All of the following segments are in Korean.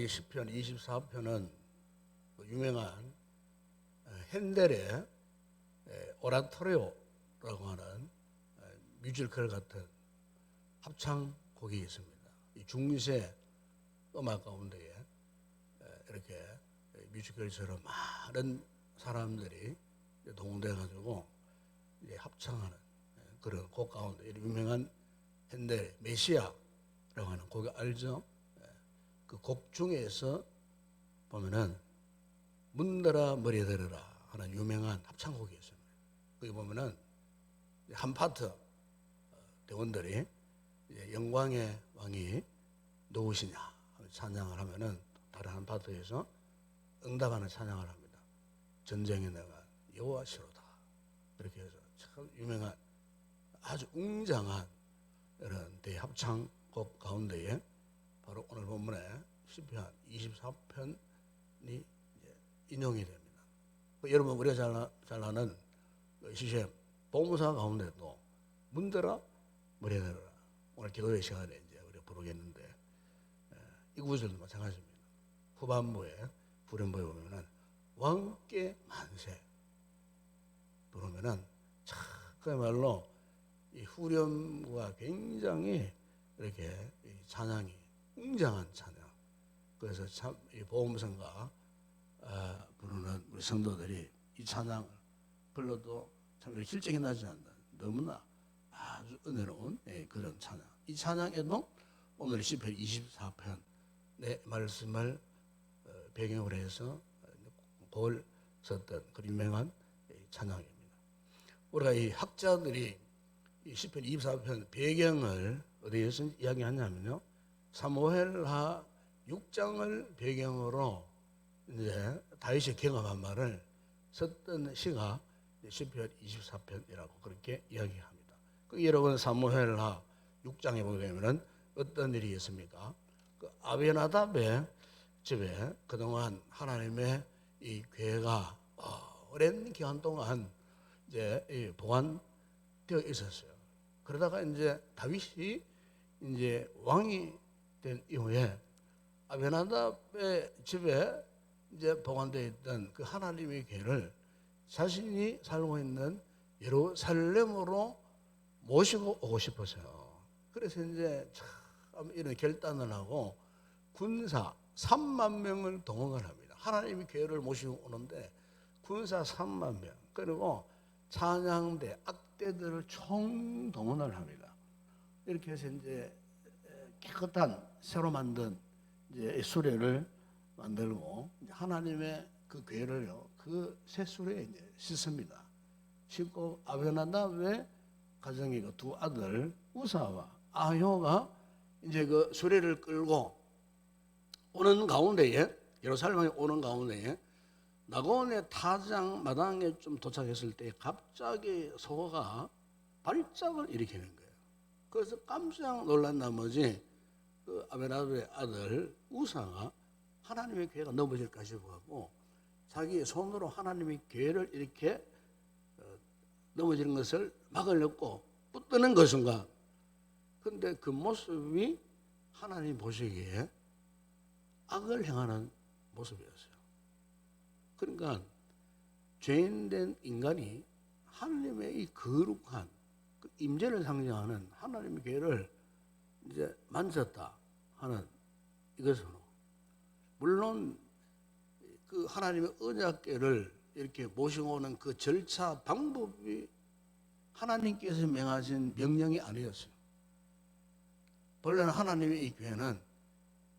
이 시편 24편은 유명한 핸델의 오라토리오라고 하는 뮤지컬 같은 합창곡이 있습니다. 이 중세 음악 가운데에 이렇게 뮤지컬처럼 많은 사람들이 동원돼가지고 합창하는 그런 곡 가운데 유명한 핸델 메시아라고 하는 곡 알죠? 그 곡 중에서 보면은 문들아 머리 들으라 하는 유명한 합창곡이 있습니다. 거기 보면은 한 파트 대원들이 영광의 왕이 누구시냐 찬양을 하면은 다른 한 파트에서 응답하는 찬양을 합니다. 전쟁의 내가 여호와시로다. 이렇게 해서 참 유명한 아주 웅장한 이런 대합창곡 가운데에 바로 오늘 본문에 시편 24편이 인용이 됩니다. 여러분 우리가 잘 아는 시편 봉사 가운데도 문들아 머리 들어라. 오늘 기도의 시간에 이제 우리가 부르겠는데 이 구절도 마찬가지입니다. 후반부에 후렴부에 보면은 왕께 만세 부르면은 참 그야말로 이 후렴과 굉장히 이렇게 이 찬양이 웅장한 찬양. 그래서 참 이 보험성가 부르는 우리 성도들이 이 찬양을 불러도 참 실적이 나지 않는 너무나 아주 은혜로운 그런 찬양. 이 찬양에도 오늘 시편 24편의 말씀을 배경으로 해서 곡을 썼던 그 유명한 찬양입니다. 우리가 이 학자들이 이 시편 24편 배경을 어디에서 이야기하냐면요. 사무엘하 6장을 배경으로 이제 다윗이 경험한 말을 썼던 시가 시편 24편이라고 그렇게 이야기합니다. 그 여러분 사무엘하 6장에 보게 되면은 어떤 일이 있습니까? 그 아베나답의 집에 그동안 하나님의 이 괴가 오랜 기간 동안 이제 보관되어 있었어요. 그러다가 이제 다윗이 이제 왕이 된 이후에 아베나답의 집에 이제 보관되어 있던 그 하나님의 괴를 자신이 살고 있는 예루살렘으로 모시고 오고 싶었어요. 그래서 이제 참 이런 결단을 하고 군사 3만 명을 동원을 합니다. 하나님의 괴를 모시고 오는데 군사 3만 명 그리고 찬양대, 악대들을 총동원을 합니다. 이렇게 해서 이제 깨끗한 새로 만든 이제 수레를 만들고 하나님의 그 괴를요 그 새 수레에 이제 싣습니다. 싣고 아베나답의 가정의 그 두 아들 우사와 아효가 이제 그 수레를 끌고 오는 가운데에 예루살렘에 오는 가운데에 나곤의 타장 마당에 좀 도착했을 때 갑자기 소가 발작을 일으키는 거예요. 그래서 깜짝 놀란 나머지 그 아베나답의 아들 우사가 하나님의 괴가 넘어질까 싶어하고 자기 손으로 하나님의 괴를 이렇게 넘어지는 것을 막으려고 붙드는 그 순간 근데 그 모습이 하나님 보시기에 악을 행하는 모습이었어요. 그러니까 죄인된 인간이 하나님의 이 거룩한 그 임재를 상징하는 하나님의 괴를 이제 만졌다 하는 이것으로 물론 그 하나님의 언약궤를 이렇게 모시고 오는 그 절차 방법이 하나님께서 명하신 명령이 아니었어요. 본래는 하나님의 이 궤는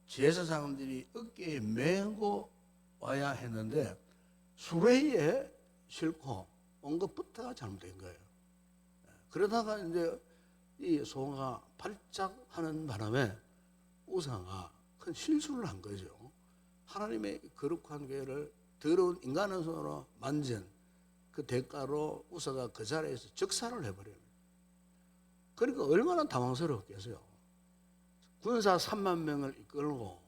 제사장들이 어깨에 메고 와야 했는데 수레에 싣고 온 것부터가 잘못된 거예요. 그러다가 이제 이 소가 발작하는 바람에 우사가 큰 실수를 한 거죠. 하나님의 거룩한 궤를 더러운 인간의 손으로 만진 그 대가로 우사가 그 자리에서 즉사를 해버립니다. 그러니까 얼마나 당황스럽겠어요. 군사 3만 명을 이끌고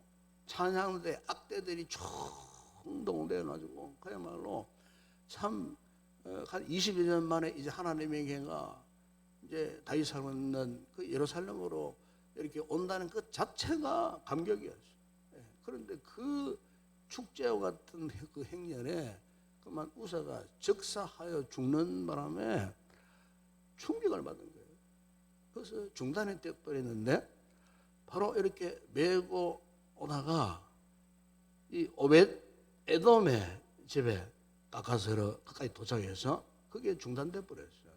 찬양대 악대들이 총동원되어가지고 그야말로 참 한 20여 년 만에 이제 하나님의 궤가 이제 다윗 살고 있는 그 예루살렘으로 이렇게 온다는 것 자체가 감격이었어요. 그런데 그 축제와 같은 그 행렬에 그만 우사가 적사하여 죽는 바람에 충격을 받은 거예요. 그래서 중단이 되어버렸는데 바로 이렇게 메고 오다가 이 오벳 에돔의 집에 가까스로 가까이 도착해서 그게 중단돼 버렸어요.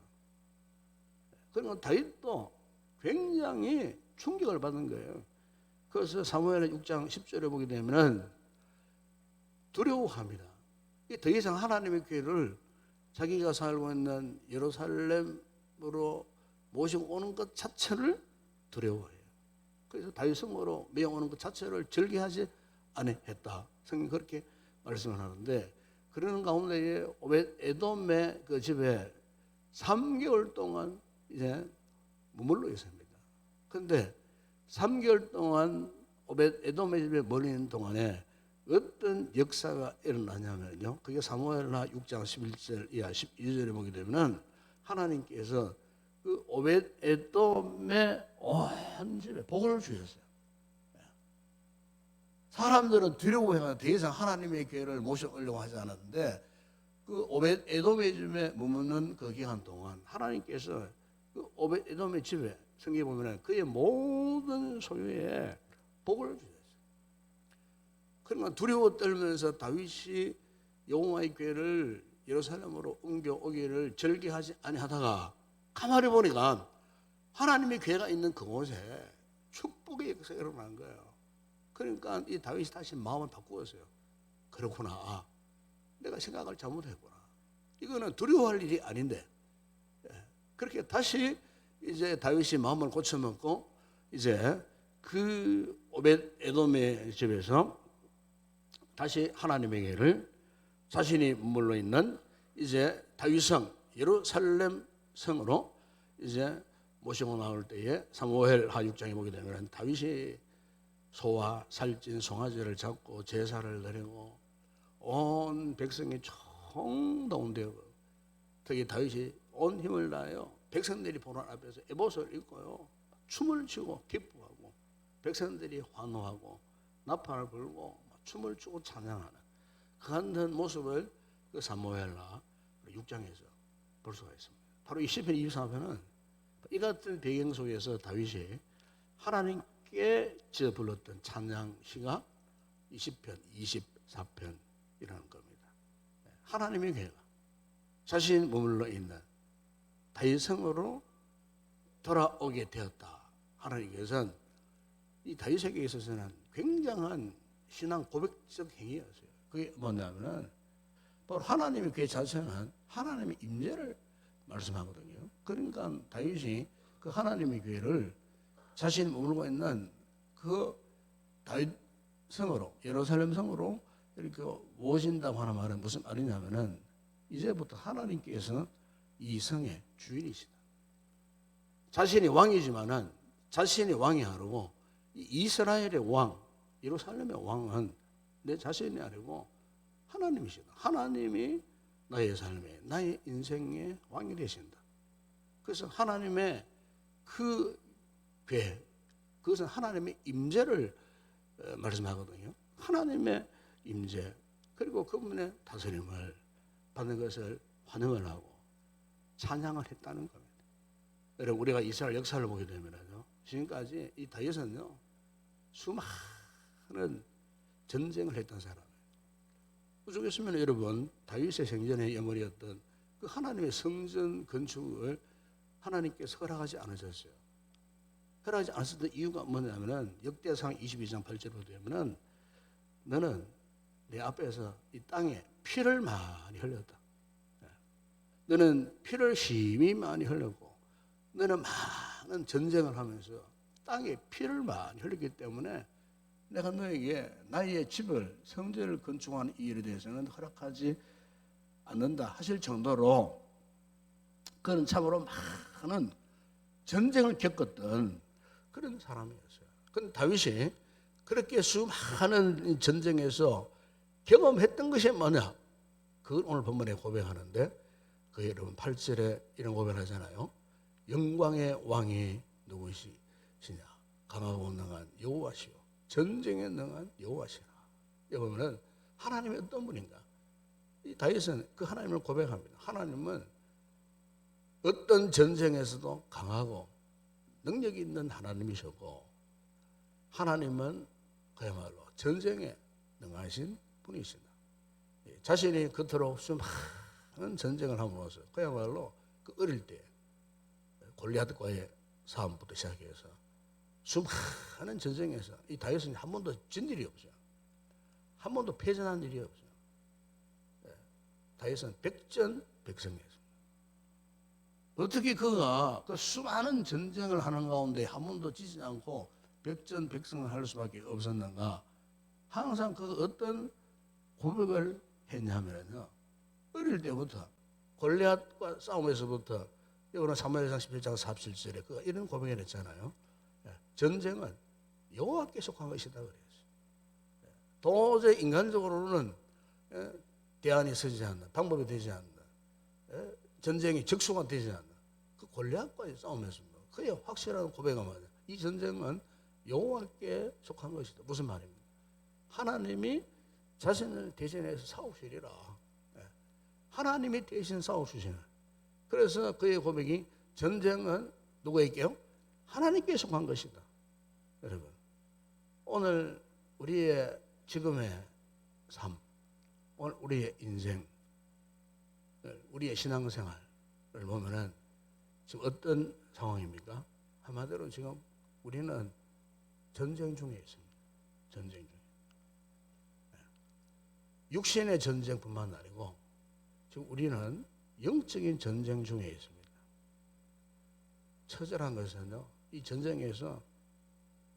그러니까 다윗도 굉장히 충격을 받은 거예요. 그래서 사무엘 6장 10절에 보게 되면은 두려워합니다. 더 이상 하나님의 교회를 자기가 살고 있는 예루살렘으로 모시고 오는 것 자체를 두려워해요. 그래서 다윗 성으로 메어오는 것 자체를 절개하지 않았다. 성경 그렇게 말씀을 하는데, 그러는 가운데 오벳 에돔의 그 집에 3개월 동안 이제 머물러 있습니다. 그런데 3개월 동안 오벳 에돔의 집에 머물러 있는 동안에 어떤 역사가 일어나냐면요, 그게 사무엘하 6장 11절 이하 12절에 보게 되면은 하나님께서 그 오벳 에돔의 온 집에 복을 주셨어요. 사람들은 두려워해서 더 이상 하나님의 교회를 모셔오려고 하지 않았는데, 그 오벳 에돔의 집에 머무는 그 기간 동안 하나님께서 그 오벳 에돔의 집에 성경에 보면은 그의 모든 소유에 복을 주셨어요. 그러니까 두려워 떨면서 다윗이 여호와의 교회를 예루살렘으로 옮겨오기를 절개하지 아니하다가 가만히 보니까 하나님의 교회가 있는 그곳에 축복의 역사가 일어난 거예요. 그러니까 이 다윗이 다시 마음을 바꾸었어요. 그렇구나, 내가 생각을 잘못했구나. 이거는 두려워할 일이 아닌데, 그렇게 다시 이제 다윗이 마음을 고쳐먹고 이제 그 오벳 에돔의 집에서 다시 하나님의 교회를 자신이 머물러 있는 이제 다윗성 예루살렘 성으로 이제 모시고 나올 때에 사무엘하 6장에 보게 되면 다윗이 소와 살찐 송아지를 잡고 제사를 드리고 온 백성이 총동되고, 특히 다윗이 온 힘을 다하여 백성들이 보는 앞에서 에봇을 입고요 춤을 추고 기뻐하고, 백성들이 환호하고 나팔을 불고 춤을 추고 찬양하는 그 같은 모습을 그 사무엘하 6장에서 볼 수가 있습니다. 바로 이 시편 23편은 이 같은 배경 속에서 다윗이 하나님께 지어 불렀던 찬양 시가 이 시편 24편이라는 겁니다. 하나님의 교회가 자신이 머물러 있는 다윗 성으로 돌아오게 되었다. 하나님께서는 이 다윗에게 있어서는 굉장한 신앙 고백적 행위였어요. 그게 뭐냐면은 바로 하나님의 교회 자체는 하나님의 임재를 말씀하거든요. 그러니까 다윗이 그 하나님의 교회를 자신이 머물고 있는 그 다윗 성으로 예루살렘 성으로 이렇게 모신다고 하는 말은 무슨 말이냐면은 이제부터 하나님께서 이 성의 주인이시다. 자신이 왕이지만은 자신이 왕이 아니고 이스라엘의 왕, 예루살렘의 왕은 내 자신이 아니고 하나님이시다. 하나님이 나의 삶에, 나의 인생의 왕이 되신다. 그래서 하나님의 그 교회, 그것은 하나님의 임재를 말씀하거든요. 하나님의 임재, 그리고 그분의 다스림을 받는 것을 환영을 하고 찬양을 했다는 겁니다. 여러분, 우리가 이스라엘 역사를 보게 되면요, 지금까지 이 다윗은요 수많은 전쟁을 했던 사람이에요. 오죽했으면 여러분, 다윗의 생전의 예물이었던 그 하나님의 성전 건축을 하나님께서 허락하지 않으셨어요. 허락하지 않았던 이유가 뭐냐면은 역대상 22장 8절로 되면은 너는 내 앞에서 이 땅에 피를 많이 흘렸다. 너는 피를 심히 많이 흘렸고 너는 많은 전쟁을 하면서 땅에 피를 많이 흘렸기 때문에 내가 너에게 나의 집을 성전을 건축하는 이 일에 대해서는 허락하지 않는다 하실 정도로 그는 참으로 많은 전쟁을 겪었던 그런 사람이었어요. 그런데 다윗이 그렇게 수많은 전쟁에서 경험했던 것이 뭐냐? 그걸 오늘 본문에 고백하는데, 그 여러분 8절에 이런 고백을 하잖아요. 영광의 왕이 누구시냐? 강하고 능한 여호와시요 전쟁에 능한 여호와시라. 여기 보면은 하나님이 어떤 분인가? 이 다윗은 그 하나님을 고백합니다. 하나님은 어떤 전쟁에서도 강하고 능력이 있는 하나님이셨고, 하나님은 그야말로 전쟁에 능하신 분이시다. 자신이 그토록 수많은 전쟁을 함으로써 그야말로 그 어릴 때 골리앗과의 싸움부터 시작해서 수많은 전쟁에서 이 다윗은 한 번도 진 일이 없어요. 한 번도 패전한 일이 없어요. 다윗은 백전백승이었습니다. 어떻게 그가 그 수많은 전쟁을 하는 가운데 한 번도 지지 않고 백전백승을 할 수밖에 없었는가? 항상 그 어떤 고백을 했냐면요, 어릴 때부터 골리앗과 싸움에서부터, 여기는 사무엘상 11장 47절에 그가 이런 고백을 했잖아요. 전쟁은 여호와께 속한 것이다 그랬어요. 도저히 인간적으로는 대안이 서지 않는, 방법이 되지 않는, 전쟁이 적수가 되지 않는 그 골리앗과의 싸움에서부터 그의 확실한 고백은 뭐냐? 이 전쟁은 여호와께 속한 것이다. 무슨 말입니까? 하나님이 자신을 대신해서 싸우시리라. 하나님이 대신 싸우시시는. 그래서 그의 고백이 전쟁은 누구에게요? 하나님께 속한 것이다. 여러분, 오늘 우리의 지금의 삶, 오늘 우리의 인생, 우리의 신앙생활을 보면은 지금 어떤 상황입니까? 한마디로 지금 우리는 전쟁 중에 있습니다. 전쟁 중에. 육신의 전쟁뿐만 아니고 지금 우리는 영적인 전쟁 중에 있습니다. 처절한 것은요, 이 전쟁에서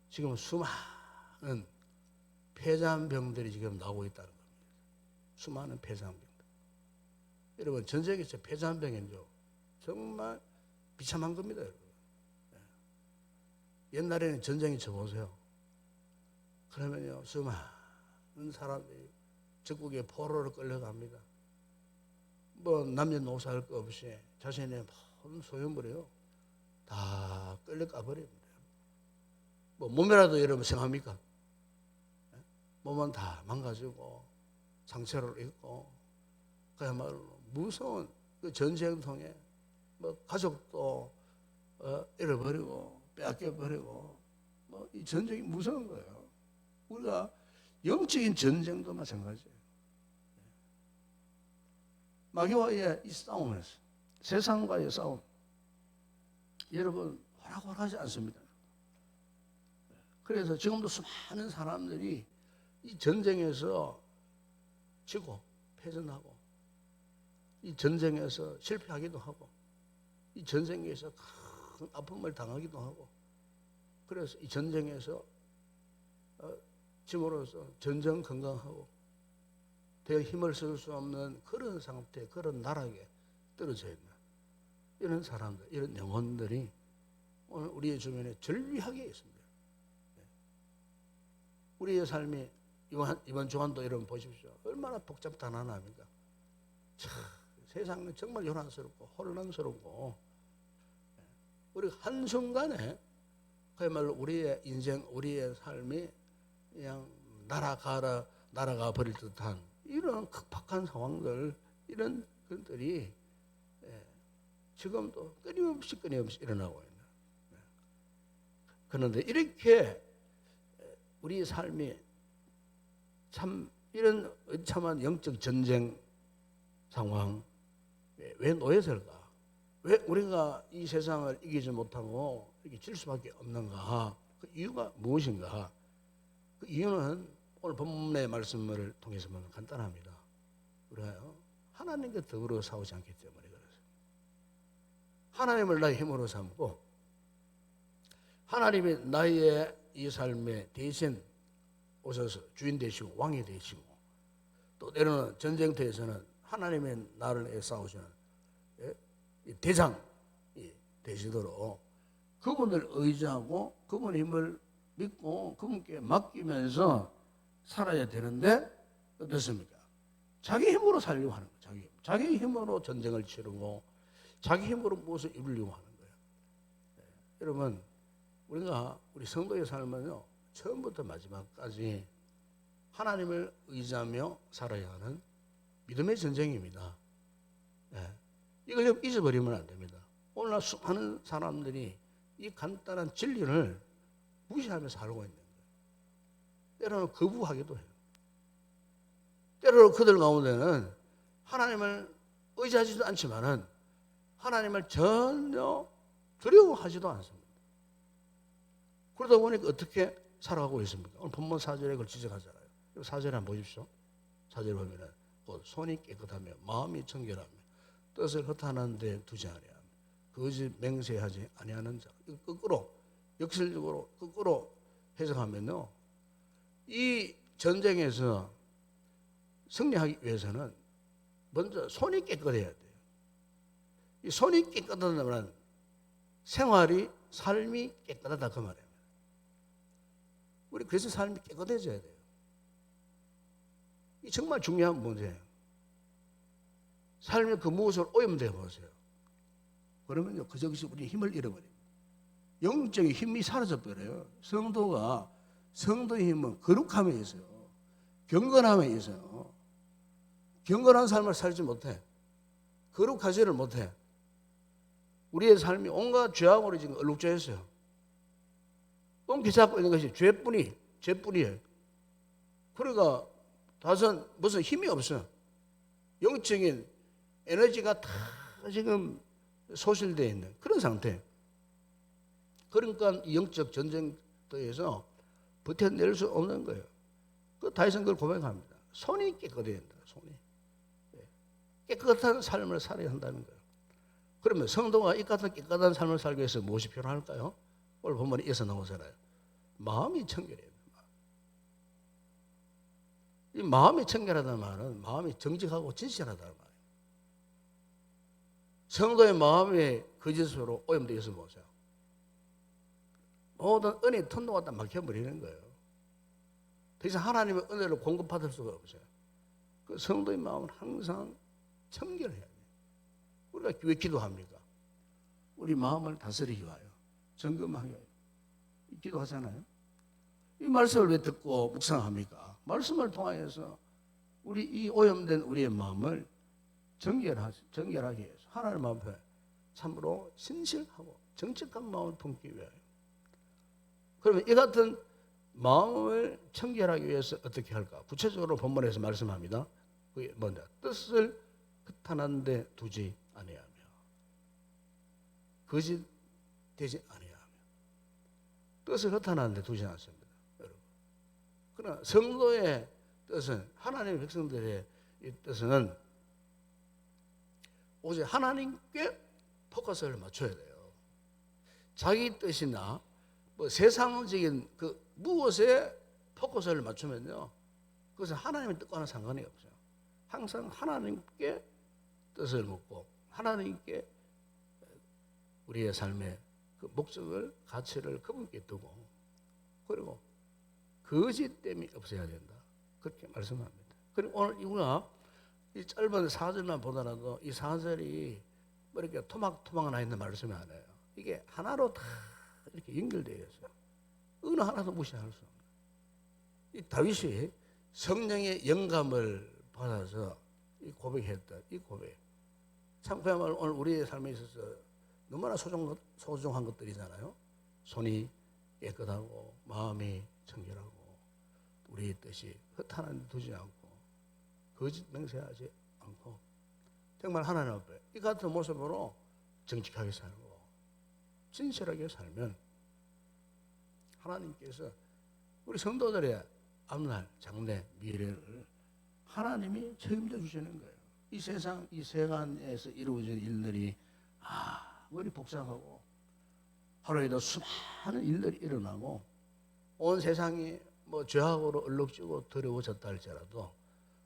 지금 수많은 폐자한 병들이 지금 나오고 있다는 겁니다. 수많은 폐자한 병들. 여러분, 전쟁에서 폐자한 병은요, 정말 비참한 겁니다, 여러분. 옛날에는 전쟁이 쳐보세요. 그러면요, 수많은 사람들이 적국의 포로로 끌려갑니다. 뭐 남녀노소 할 것 없이 자신의 모든 소유물이요 다 끌려가 버립니다. 뭐 몸이라도 여러분 생각합니까? 몸은 다 망가지고 상처를 입고 그야말로 무서운 그 전쟁통에 뭐 가족도 잃어버리고 빼앗겨버리고 뭐 이 전쟁이 무서운 거예요. 우리가 영적인 전쟁도 마찬가지예요. 마귀와의 이 싸움에서, 세상과의 싸움, 여러분 호락호락하지 않습니다. 그래서 지금도 수많은 사람들이 이 전쟁에서 지고 패전하고, 이 전쟁에서 실패하기도 하고, 이 전쟁에서 큰 아픔을 당하기도 하고, 그래서 이 전쟁에서 짐으로써 전쟁 건강하고 더 힘을 쓸 수 없는 그런 상태, 그런 나락에 떨어져 있는 이런 사람들, 이런 영혼들이 오늘 우리의 주변에 절비하게 있습니다. 우리의 삶이 이번 주간도 여러분 보십시오. 얼마나 복잡단안합니까? 세상은 정말 요란스럽고 혼란스럽고, 우리 한순간에 그야말로 우리의 인생, 우리의 삶이 그냥 날아가 버릴 듯한 이런 급박한 상황들, 이런 것들이 지금도 끊임없이 일어나고 있는. 그런데 이렇게 우리 삶이 참 이런 참한 영적 전쟁 상황, 왜 놓여설까? 왜 우리가 이 세상을 이기지 못하고 이렇게 질 수밖에 없는가? 그 이유가 무엇인가? 그 이유는 오늘 본문의 말씀을 통해서 보면 간단합니다. 우리가요, 하나님과 더불어 싸우지 않기 때문에 그렇습니다. 하나님을 나의 힘으로 삼고, 하나님이 나의 이 삶에 대신 오셔서 주인 되시고 왕이 되시고, 또 때로는 전쟁터에서는 하나님의 나를 싸우시는 대장이 되시도록 그분을 의지하고 그분의 힘을 믿고 그분께 맡기면서 살아야 되는데, 어떻습니까? 자기 힘으로 살려고 하는 거예요. 자기 힘으로 전쟁을 치르고 자기 힘으로 무엇을 이루려고 하는 거예요. 여러분, 우리가 우리 성도의 삶은요, 처음부터 마지막까지 하나님을 의지하며 살아야 하는 믿음의 전쟁입니다. 예. 이걸 잊어버리면 안 됩니다. 오늘날 수많은 사람들이 이 간단한 진리를 무시하며 살고 있는 거예요. 때로는 거부하기도 해요. 때로는 그들 가운데는 하나님을 의지하지도 않지만은 하나님을 전혀 두려워하지도 않습니다. 그러다 보니까 어떻게 살아가고 있습니까? 오늘 본문 4절에 그걸 지적하잖아요. 4절에 한번 보십시오. 4절에 보면은 손이 깨끗하며 마음이 청결하며 뜻을 허탄한 데 두지 아니하며 거짓 맹세하지 아니하는 자. 거꾸로 역설적으로 거꾸로 해석하면요, 이 전쟁에서 승리하기 위해서는 먼저 손이 깨끗해야 돼요. 이 손이 깨끗하다면 생활이 삶이 깨끗하다 그 말이에요. 우리 그래서 삶이 깨끗해져야 돼요. 이 정말 중요한 문제예요. 삶의 그 무엇을 오염되어 보세요. 그러면요, 그저것이 우리 힘을 잃어버립니다. 영적인 힘이 사라져 버려요. 성도의 힘은 거룩함에 있어요. 경건함에 있어요. 경건한 삶을 살지 못해. 거룩하지를 못해. 우리의 삶이 온갖 죄악으로 지금 얼룩져있어요. 똥기 잡고 있는 것이 죄뿐이에요. 그러니까 다선 무슨 힘이 없어. 영적인 에너지가 다 지금 소실되어 있는 그런 상태. 그러니까 이 영적 전쟁터에서 버텨낼 수 없는 거예요. 그 다윗은 그걸 고백합니다. 손이 깨끗해야 된다. 손이 깨끗한 삶을 살아야 한다는 거예요. 그러면 성도가 이 같은 깨끗한 삶을 살기 위해서 무엇이 필요할까요? 오늘 본문에 이어서 나오잖아요. 마음이 청결해야 된다. 이 마음이 청결하다는 말은 마음이 정직하고 진실하다는 말이에요. 성도의 마음이 거짓으로 오염되어 있으면 보세요. 모든 은혜의 통로가 다 막혀버리는 거예요. 더 이상 하나님의 은혜를 공급받을 수가 없어요. 그 성도의 마음은 항상 청결해야 돼요. 우리가 왜 기도합니까? 우리 마음을 다스리기 위하여, 점검하기 위하여 기도하잖아요. 이 말씀을 왜 듣고 묵상합니까? 말씀을 통하여서 우리 이 오염된 우리의 마음을 정결하게 해서 하나님 앞에 참으로 신실하고 정직한 마음을 품기 위하여. 그러면 이 같은 마음을 청결하기 위해서 어떻게 할까? 구체적으로 본문에서 말씀합니다. 그게 뭔가 뜻을 허탄한 데 두지 아니하며 거짓되지 아니하며. 뜻을 허탄한 데 두지 않습니다, 여러분. 그러나 성도의 뜻은, 하나님의 백성들의 이 뜻은 오직 하나님께 포커스를 맞춰야 돼요. 자기 뜻이나 뭐 세상적인 그 무엇에 포커스를 맞추면요, 그것은 하나님의 뜻과는 상관이 없어요. 항상 하나님께 뜻을 묻고 하나님께 우리의 삶의 그 목적을, 가치를 그분께 두고, 그리고 거짓됨이 없어야 된다, 그렇게 말씀합니다. 그리고 오늘 우리가 이 짧은 4절만 보더라도 이 4절이 뭐 이렇게 토막토막 나 있는 말씀이 아니에요. 이게 하나로 다 이렇게 연결되어 있어요. 어느 하나도 무시할 수 없는. 이 다윗이 성령의 영감을 받아서 이 고백했던 이 고백. 참 그야말로 오늘 우리의 삶에 있어서 너무나 소중한 것들이잖아요. 손이 깨끗하고 마음이 청결하고 우리의 뜻이 허탄한 데 두지 않고 거짓 맹세하지 않고 정말 하나님 앞에 이 같은 모습으로 정직하게 살고 진실하게 살면 하나님께서 우리 성도들의 앞날, 장래, 미래를 하나님이 책임져 주시는 거예요. 이 세상, 이 세간에서 이루어진 일들이 아무리 복잡하고 하루에도 수많은 일들이 일어나고 온 세상이 뭐 죄악으로 얼룩지고 더러워졌다 할지라도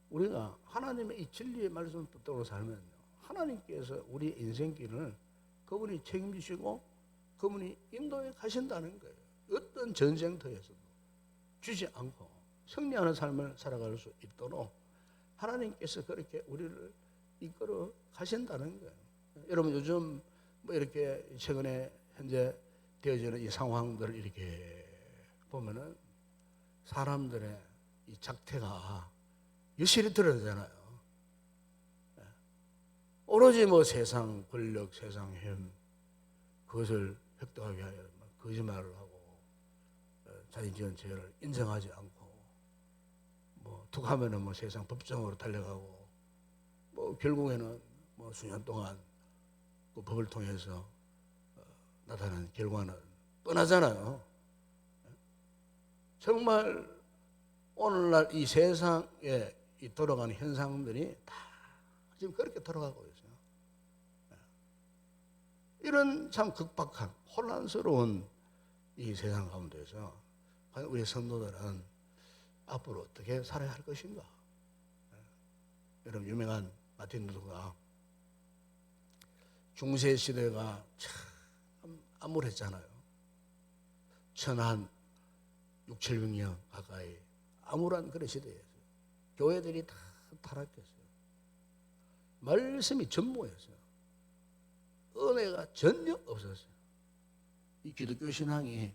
우리가 하나님의 이 진리의 말씀을 붙들고 살면요, 하나님께서 우리 인생길을 그분이 책임지시고 그분이 인도해 가신다는 거예요. 어떤 전쟁터에서도 주지 않고 승리하는 삶을 살아갈 수 있도록 하나님께서 그렇게 우리를 이끌어 가신다는 거예요. 여러분 요즘 뭐 이렇게 최근에 현재 되어지는 이 상황들을 이렇게 보면은 사람들의 이 작태가 여실히 드러나잖아요. 오로지 뭐 세상 권력, 세상 힘 그것을 획득하기 위하여 거짓말을 하고 자기 지은 죄를 인정하지 않고 뭐 툭하면은 뭐 세상 법정으로 달려가고 뭐 결국에는 뭐 수년 동안 그 법을 통해서 나타난 결과는 뻔하잖아요. 정말 오늘날 이 세상에 이 돌아가는 현상들이 다 지금 그렇게 돌아가고 있어요. 이런 참 극박한 혼란스러운 이 세상 가운데서 과연 우리 성도들은 앞으로 어떻게 살아야 할 것인가? 여러분 유명한 마틴 루터가 중세 시대가 참 암울했잖아요. 천한 6, 700년 가까이 암울한 그런 시대였어요. 교회들이 다 타락했어요. 말씀이 전무했어요. 은혜가 전혀 없었어요. 이 기독교 신앙이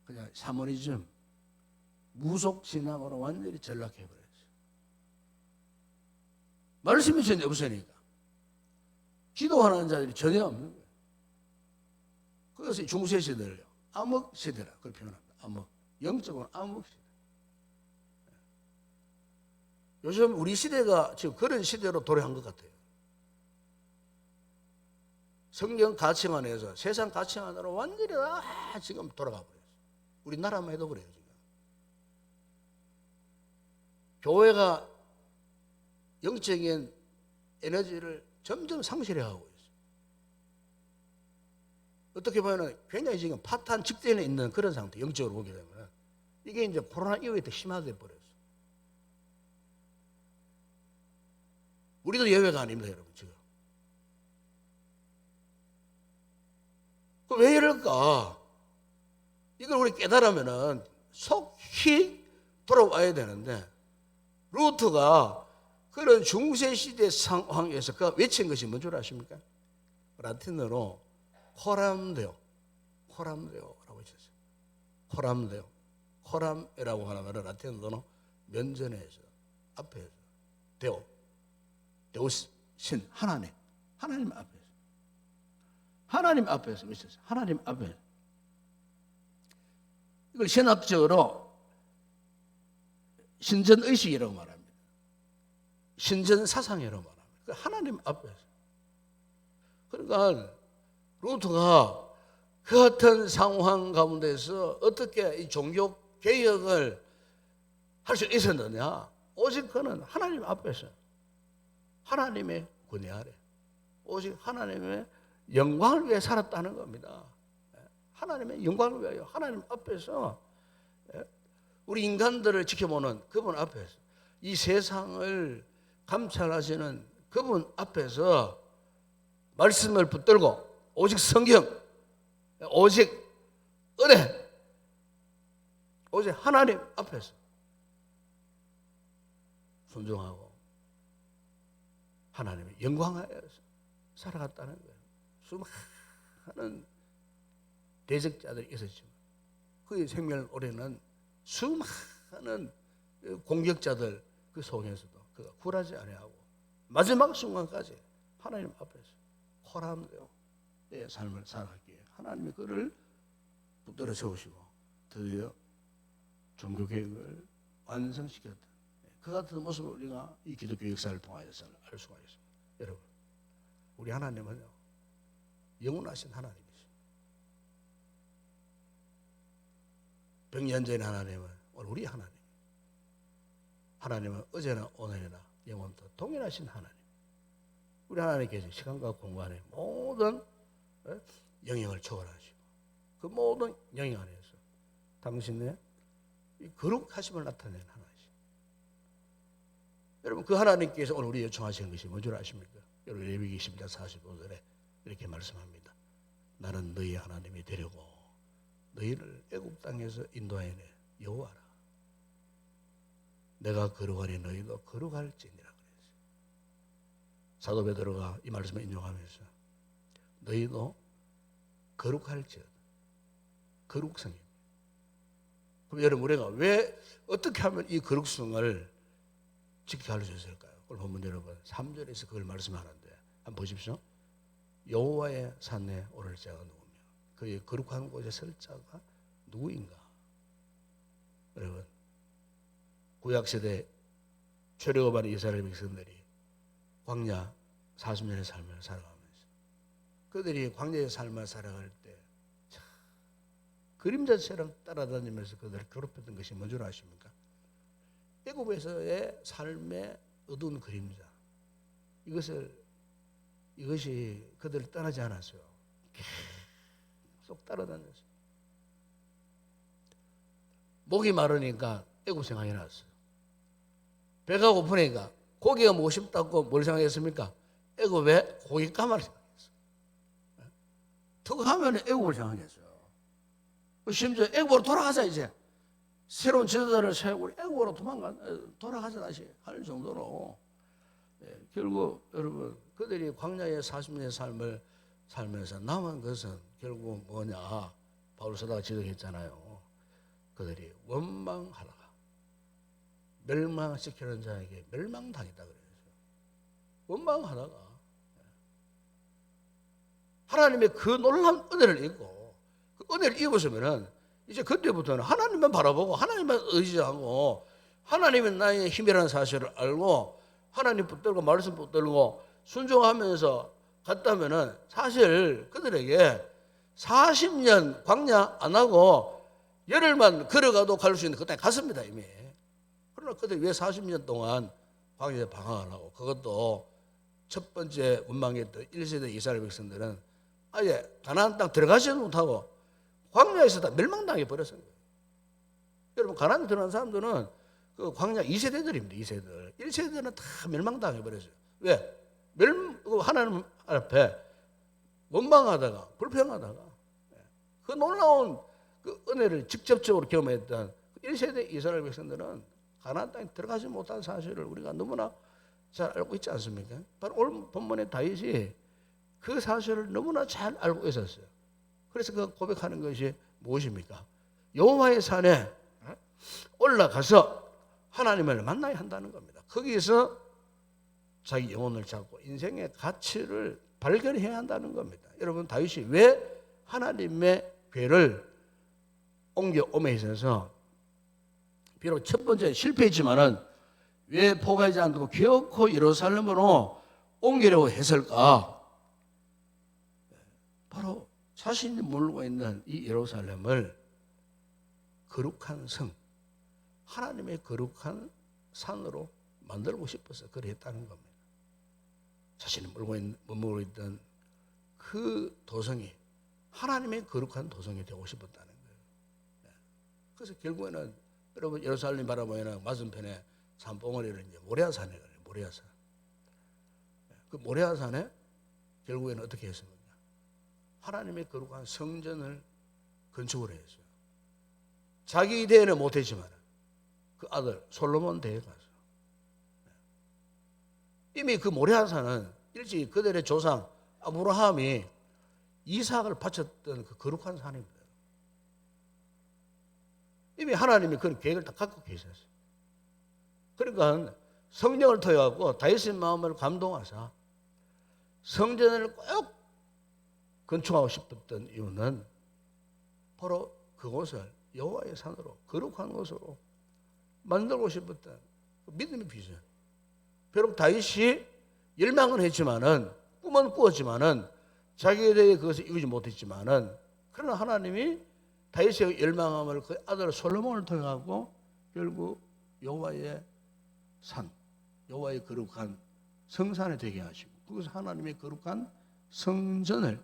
그냥 샤머니즘, 무속 신앙으로 완전히 전락해버렸어요. 말씀이 전혀 없으니까 기도하는 자들이 전혀 없는 거예요. 그래서 중세 시대를요 암흑 시대라 그렇게 표현합니다. 암흑, 영적으로 암흑 시대. 요즘 우리 시대가 지금 그런 시대로 도래한 것 같아요. 성경 가치관에서 세상 가치관으로 완전히 다 지금 돌아가 버렸어요. 우리나라만 해도 그래요 지금. 교회가 영적인 에너지를 점점 상실해가고 있어요. 어떻게 보면 굉장히 지금 파탄 직전에 있는 그런 상태, 영적으로 보게 되면 이게 이제 코로나 이후에 더 심화돼 버렸어요. 우리도 예외가 아닙니다, 여러분 지금. 왜 이럴까? 이걸 우리 깨달으면은 속히 돌아와야 되는데 루터가 그런 중세시대 상황에서 그 외친 것이 뭔 줄 아십니까? 라틴어로 코람데오, 코람데오라고 했었어요. 코람데오, 코람이라고 하는 말은 라틴어로 면전에서, 앞에서, 데오, 데우스, 신, 하나님, 하나님 앞에서. 하나님 앞에서 미쳤어요. 하나님 앞에서. 이걸 신학적으로 신전의식이라고 말합니다. 신전사상이라고 말합니다. 하나님 앞에서. 그러니까 루터가 그 같은 상황 가운데서 어떻게 이 종교 개혁을 할 수 있었느냐? 오직 그는 하나님 앞에서 하나님의 권위 아래 오직 하나님의 영광을 위해 살았다는 겁니다. 하나님의 영광을 위하여 하나님 앞에서 우리 인간들을 지켜보는 그분 앞에서 이 세상을 감찰하시는 그분 앞에서 말씀을 붙들고 오직 성경, 오직 은혜, 오직 하나님 앞에서 순종하고 하나님의 영광하여 살아갔다는 거예요. 수많은 대적자들이 있었지만 그의 생명을 오래는 수많은 공격자들 그 속에서도 그가 굴하지 아니하고 마지막 순간까지 하나님 앞에서 호람되어 내 삶을 살아가기에 하나님이 그를 붙들어 세우시고 드디어 종교개혁을 완성시켰다. 그 같은 모습을 우리가 이 기독교 역사를 통하여서 알 수가 있습니다. 여러분, 우리 하나님은요 영원하신 하나님이죠. 100년 전의 하나님은 오늘 우리 하나님. 하나님은 어제나 오늘이나 영원토 동일하신 하나님. 우리 하나님께서 시간과 공간의 모든 영역을 초월하시고 그 모든 영역 안에서 당신의 이 거룩하심을 나타내는 하나님. 여러분 그 하나님께서 오늘 우리 요청하시는 것이 뭔 줄 아십니까? 여러분 레위기 10장 45절에 이렇게 말씀합니다. 나는 너희 하나님이 되려고 너희를 애굽 땅에서 인도하여내 여호와라. 내가 거룩하니 너희도 거룩할지니라 그랬어요. 사도 베드로가 이 말씀을 인용하면서 너희도 거룩할지어다. 거룩성입니다. 그럼 여러분 우리가 왜 어떻게 하면 이 거룩성을 지키게 알려줬을까요? 오늘 본문 여러분 3절에서 그걸 말씀하는데 한번 보십시오. 여호와의 산에 오를 자가 누구며 그의 거룩한 곳에 설 자가 누구인가? 여러분 구약시대 출애굽한 이스라엘 백성들이 광야 40년의 삶을 살아가면서 그들이 광야의 삶을 살아갈 때 그림자처럼 따라다니면서 그들을 괴롭혔던 것이 뭔 줄 아십니까? 애굽에서의 삶의 어두운 그림자 이것이 그들을 떠나지 않았어요. 계속 따라다녔어요. 목이 마르니까 애굽 생각이 났어요. 배가 고프니까 고기가 먹고 싶다고 뭘 생각했습니까? 애굽에 고깃가마를 생각했어요. 턱 하면 애굽을 생각했어요. 심지어 애굽으로 돌아가자 이제. 새로운 지도자를 세우고 애굽으로 돌아가자 다시 할 정도로 결국 여러분 그들이 광야의 40년의 삶을 살면서 남은 것은 결국 뭐냐? 바울 사도가 지적했잖아요. 그들이 원망하다가 멸망시키는 자에게 멸망당했다 그랬어요. 원망하다가 하나님의 그 놀라운 은혜를 입고 그 은혜를 입었으면은 이제 그때부터는 하나님만 바라보고 하나님만 의지하고 하나님이 나의 힘이라는 사실을 알고 하나님 붙들고 말씀 붙들고 순종하면서 갔다면은 사실 그들에게 40년 광야 안 하고 열흘만 걸어가도 갈 수 있는 그때 갔습니다 이미. 그러나 그들이 왜 40년 동안 광야에 방황을 하고 그것도 첫 번째 원망했던 1세대 이스라엘 백성들은 아예 가나안 땅 들어가지도 못하고 광야에서 다 멸망당해 버렸어요. 여러분 가나안에 들어간 사람들은 그 광야 2세대들입니다. 2세대들. 1세대는 다 멸망당해 버렸어요. 왜? 하나님 앞에 원망하다가 불평하다가 그 놀라운 그 은혜를 직접적으로 경험했던 1세대 이스라엘 백성들은 가나안 땅에 들어가지 못한 사실을 우리가 너무나 잘 알고 있지 않습니까? 바로 오늘 본문의 다윗이 그 사실을 너무나 잘 알고 있었어요. 그래서 그 고백하는 것이 무엇입니까? 여호와의 산에 올라가서 하나님을 만나야 한다는 겁니다. 거기에서 자기 영혼을 잡고 인생의 가치를 발견해야 한다는 겁니다. 여러분 다윗이 왜 하나님의 궤를 옮겨옴에 있어서 비록 첫 번째 실패했지만은 왜 포기하지 않고 결코 예루살렘으로 옮기려고 했을까? 바로 자신이 물고 있는 이 예루살렘을 거룩한 성, 하나님의 거룩한 산으로 만들고 싶어서 그랬다는 겁니다. 자신이 머물고 있던 그 도성이 하나님의 거룩한 도성이 되고 싶었다는 거예요. 그래서 결국에는 여러분 예루살렘 바라보면 맞은편에 산봉우리를 이제 모리아산에 가요. 모리아산. 그 모리아산에 결국에는 어떻게 했습니까? 하나님의 거룩한 성전을 건축을 했어요. 자기 대에는 못했지만 그 아들 솔로몬 대에 가서 이미 그 모리아산은 일찍 그들의 조상 아브라함이 이삭을 바쳤던 그 거룩한 산입니다. 이미 하나님이 그런 계획을 다 갖고 계셨어요. 그러니까 성령을 통해서 다윗의 마음을 감동하사 성전을 꼭 건축하고 싶었던 이유는 바로 그곳을 여호와의 산으로 거룩한 곳으로 만들고 싶었던 믿음의 비전. 비록 다윗이 열망은 했지만은 꿈은 꾸었지만은 자기에 대해 그것을 이루지 못했지만은 그러나 하나님이 다윗의 열망함을 그 아들 솔로몬을 통해서 결국 여호와의 산, 여호와의 거룩한 성산이 되게 하시고 그것을 하나님의 거룩한 성전을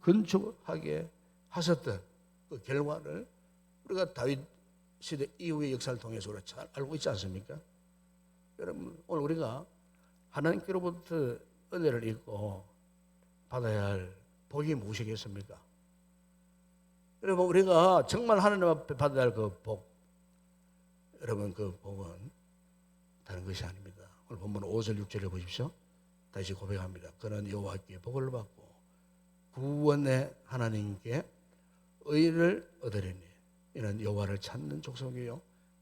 건축하게 하셨던 그 결과를 우리가 다윗 시대 이후의 역사를 통해서 우리가 잘 알고 있지 않습니까? 여러분 오늘 우리가 하나님께로부터 은혜를 입고 받아야 할 복이 무엇이겠습니까? 여러분 우리가 정말 하나님 앞에 받아야 할 그 복, 여러분 그 복은 다른 것이 아닙니다. 오늘 본문 5절 6절을 보십시오. 다시 고백합니다. 그는 여호와께 복을 받고 구원의 하나님께 의를 얻으리니 이는 여호와를 찾는 족속이요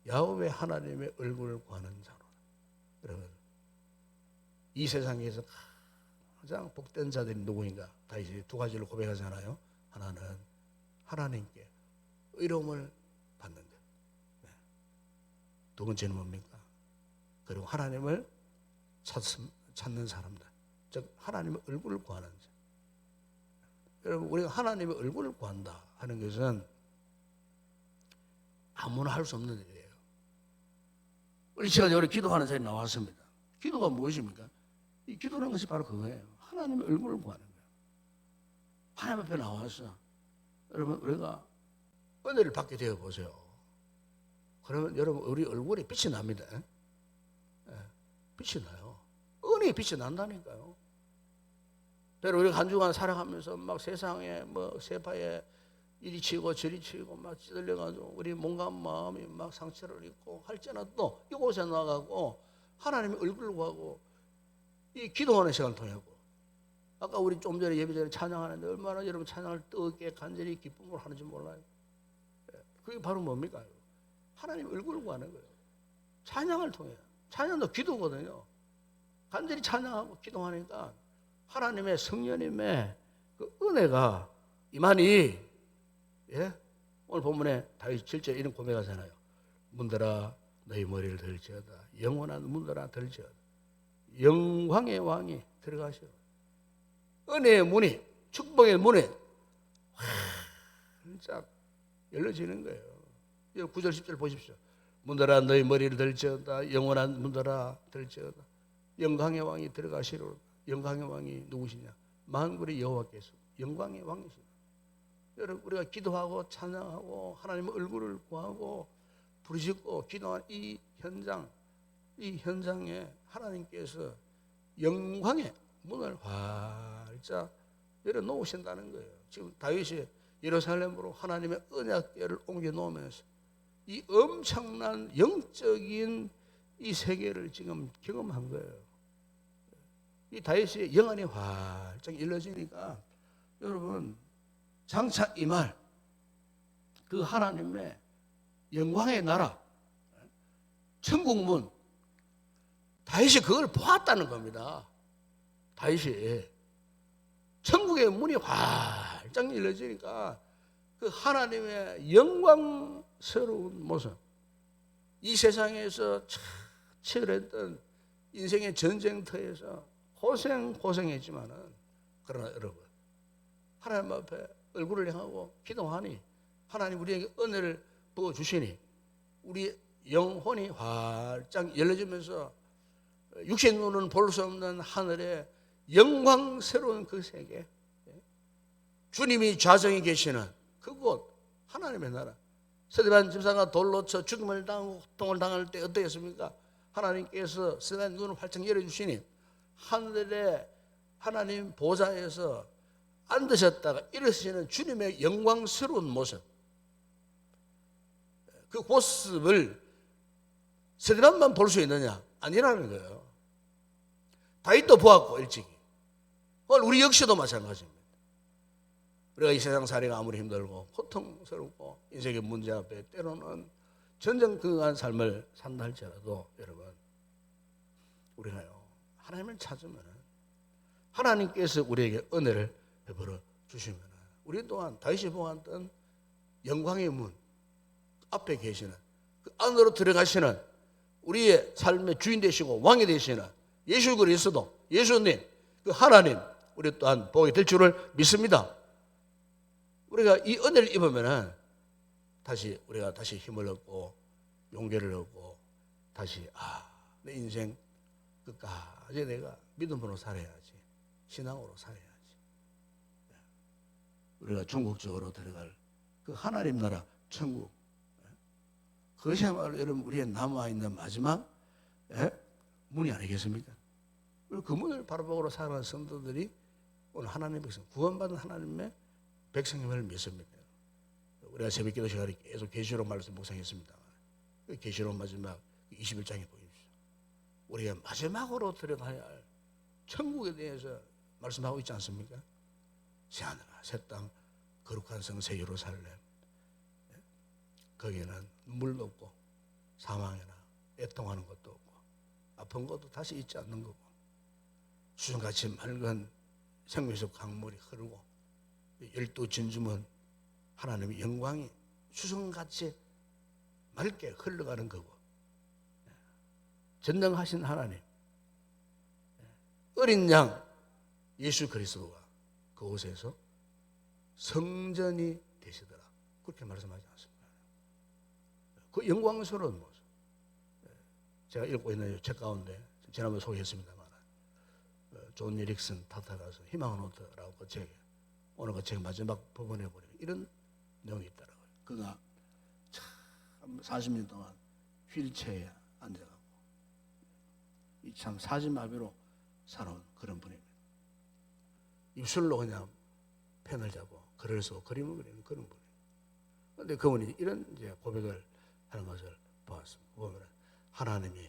야훼 하나님의 얼굴을 구하는 자로. 여러분, 이 세상에서 가장 복된 자들이 누구인가? 다윗이 두 가지를 고백하잖아요. 하나는 하나님께 의로움을 받는 것. 네. 두 번째는 뭡니까? 그리고 하나님을 찾는 사람들. 즉 하나님의 얼굴을 구하는 자. 여러분, 우리가 하나님의 얼굴을 구한다 하는 것은 아무나 할 수 없는 일이에요. 우리 시간에 우리 기도하는 자리에 나왔습니다. 기도가 무엇입니까? 이 기도라는 것이 바로 그거예요. 하나님의 얼굴을 구하는 거예요. 하나님 앞에 나와서 여러분, 우리가 은혜를 받게 되어 보세요. 그러면 여러분, 우리 얼굴에 빛이 납니다. 빛이 나요. 은혜의 빛이 난다니까요. 여러분, 우리가 한 주간 살아가면서 막 세상에 뭐 세파에 이리 치고 저리 치고 막 찌들려가지고 우리 몸과 마음이 막 상처를 입고 할지라도 이곳에 나가고 하나님의 얼굴을 구하고 이 기도하는 시간을 통하고, 아까 우리 좀 전에 예배 전에 찬양하는데 얼마나 여러분 찬양을 뜨겁게 간절히 기쁨으로 하는지 몰라요. 그게 바로 뭡니까? 하나님의 얼굴을 구하는 거예요. 찬양을 통해. 찬양도 기도거든요. 간절히 찬양하고 기도하니까 하나님의 성령님의 그 은혜가 이만희. 예? 오늘 본문에 다윗 7절 이런 고백하잖아요. 문들아 너희 머리를 들지어다. 영원한 문들아 들지어다. 영광의 왕이 들어가시오. 은혜의 문이, 축복의 문이 진짜 열려지는 거예요. 9절 10절 보십시오. 문들아 너희 머리를 들지어다. 영원한 문들아 들지어다. 영광의 왕이 들어가시오. 영광의 왕이 누구시냐? 만군의 여호와께서 영광의 왕이시다. 여러분, 우리가 기도하고 찬양하고 하나님의 얼굴을 구하고 부르짖고 기도한 이 현장에 하나님께서 영광의 문을 활짝 열어놓으신다는 거예요. 지금 다윗이 예루살렘으로 하나님의 언약궤를 옮겨놓으면서 이 엄청난 영적인 이 세계를 지금 경험한 거예요. 이 다윗의 영안이 활짝 열려지니까 여러분, 장차 임할 그 하나님의 영광의 나라, 천국문, 다윗이 그걸 보았다는 겁니다. 다윗이 천국의 문이 활짝 열려지니까 그 하나님의 영광스러운 모습, 이 세상에서 치열했던 인생의 전쟁터에서 고생했지만은, 그러나 여러분, 하나님 앞에 얼굴을 향하고 기도하니 하나님 우리에게 은혜를 부어주시니 우리 영혼이 활짝 열려지면서 육신 눈은 볼 수 없는 하늘의 영광스러운 그 세계, 주님이 좌정에 계시는 그곳 하나님의 나라. 스데반 집사가 돌로 쳐 죽음을 당하고 고통을 당할 때 어떻겠습니까? 하나님께서 스데반 눈을 활짝 열어주시니 하늘의 하나님 보좌에서 앉으셨다가 일어서시는 주님의 영광스러운 모습, 그 모습을 스데반만 볼 수 있느냐? 아니라는 거예요. 다윗도 보았고 일찍이. 우리 역시도 마찬가지입니다. 우리가 이 세상 살이가 아무리 힘들고 고통스럽고 인생의 문제 앞에 때로는 전쟁등한 삶을 산다 할지라도 여러분, 우리가요 하나님을 찾으면 하나님께서 우리에게 은혜를 베풀어 주시면 우리 또한 다윗이 보았던 영광의 문 앞에 계시는 그 안으로 들어가시는 우리의 삶의 주인 되시고 왕이 되시는 예수 그리스도, 예수님, 그 하나님, 우리 또한 보게 될 줄을 믿습니다. 우리가 이 은혜를 입으면 우리가 다시 힘을 얻고 용기를 얻고 다시 내 인생 끝까지 내가 믿음으로 살아야지, 신앙으로 살아야지. 우리가 중국적으로 들어갈 그 하나님 나라 천국, 그것이야말로 여러분 우리의 남아있는 마지막 문이 아니겠습니까? 그 문을 바라보고 살아가는 성도들이 오늘 하나님의 백성, 구원받은 하나님의 백성임을 믿습니다. 우리가 새벽 기도 시간에 계속 계시록 말씀 묵상했습니다. 계시록 마지막 21장에 보십시오. 우리가 마지막으로 들어가야 할 천국에 대해서 말씀하고 있지 않습니까? 새 하늘아 새 땅 거룩한 성 새 예루살렘, 거기는 눈물도 없고 사망이나 애통하는 것도 없고 아픈 것도 다시 있지 않는 거고 수정같이 맑은 생명수 강물이 흐르고 12진주문 하나님의 영광이 수정같이 맑게 흘러가는 거고 전능하신 하나님 어린 양 예수 그리스도가 그곳에서 성전이 되시더라 그렇게 말씀하지 않습니다. 그 영광스러운 모습 제가 읽고 있는 책 가운데 지난번에 소개했습니다만 존 에릭슨 타타라서 희망은 없더라고 그 책에 오늘 그 책 마지막 부분에 보니까 이런 내용이 있더라고요. 그가 참 40년 동안 휠체어에 앉아가고 이 참 사지마비로 살아온 그런 분입니다. 입술로 그냥 펜을 잡고 글을 쓰고 그림을 그리는 그런 분이에요. 그런데 그분이 이런 이제 고백을 하는 것을 보았습니다. 보면 하나님이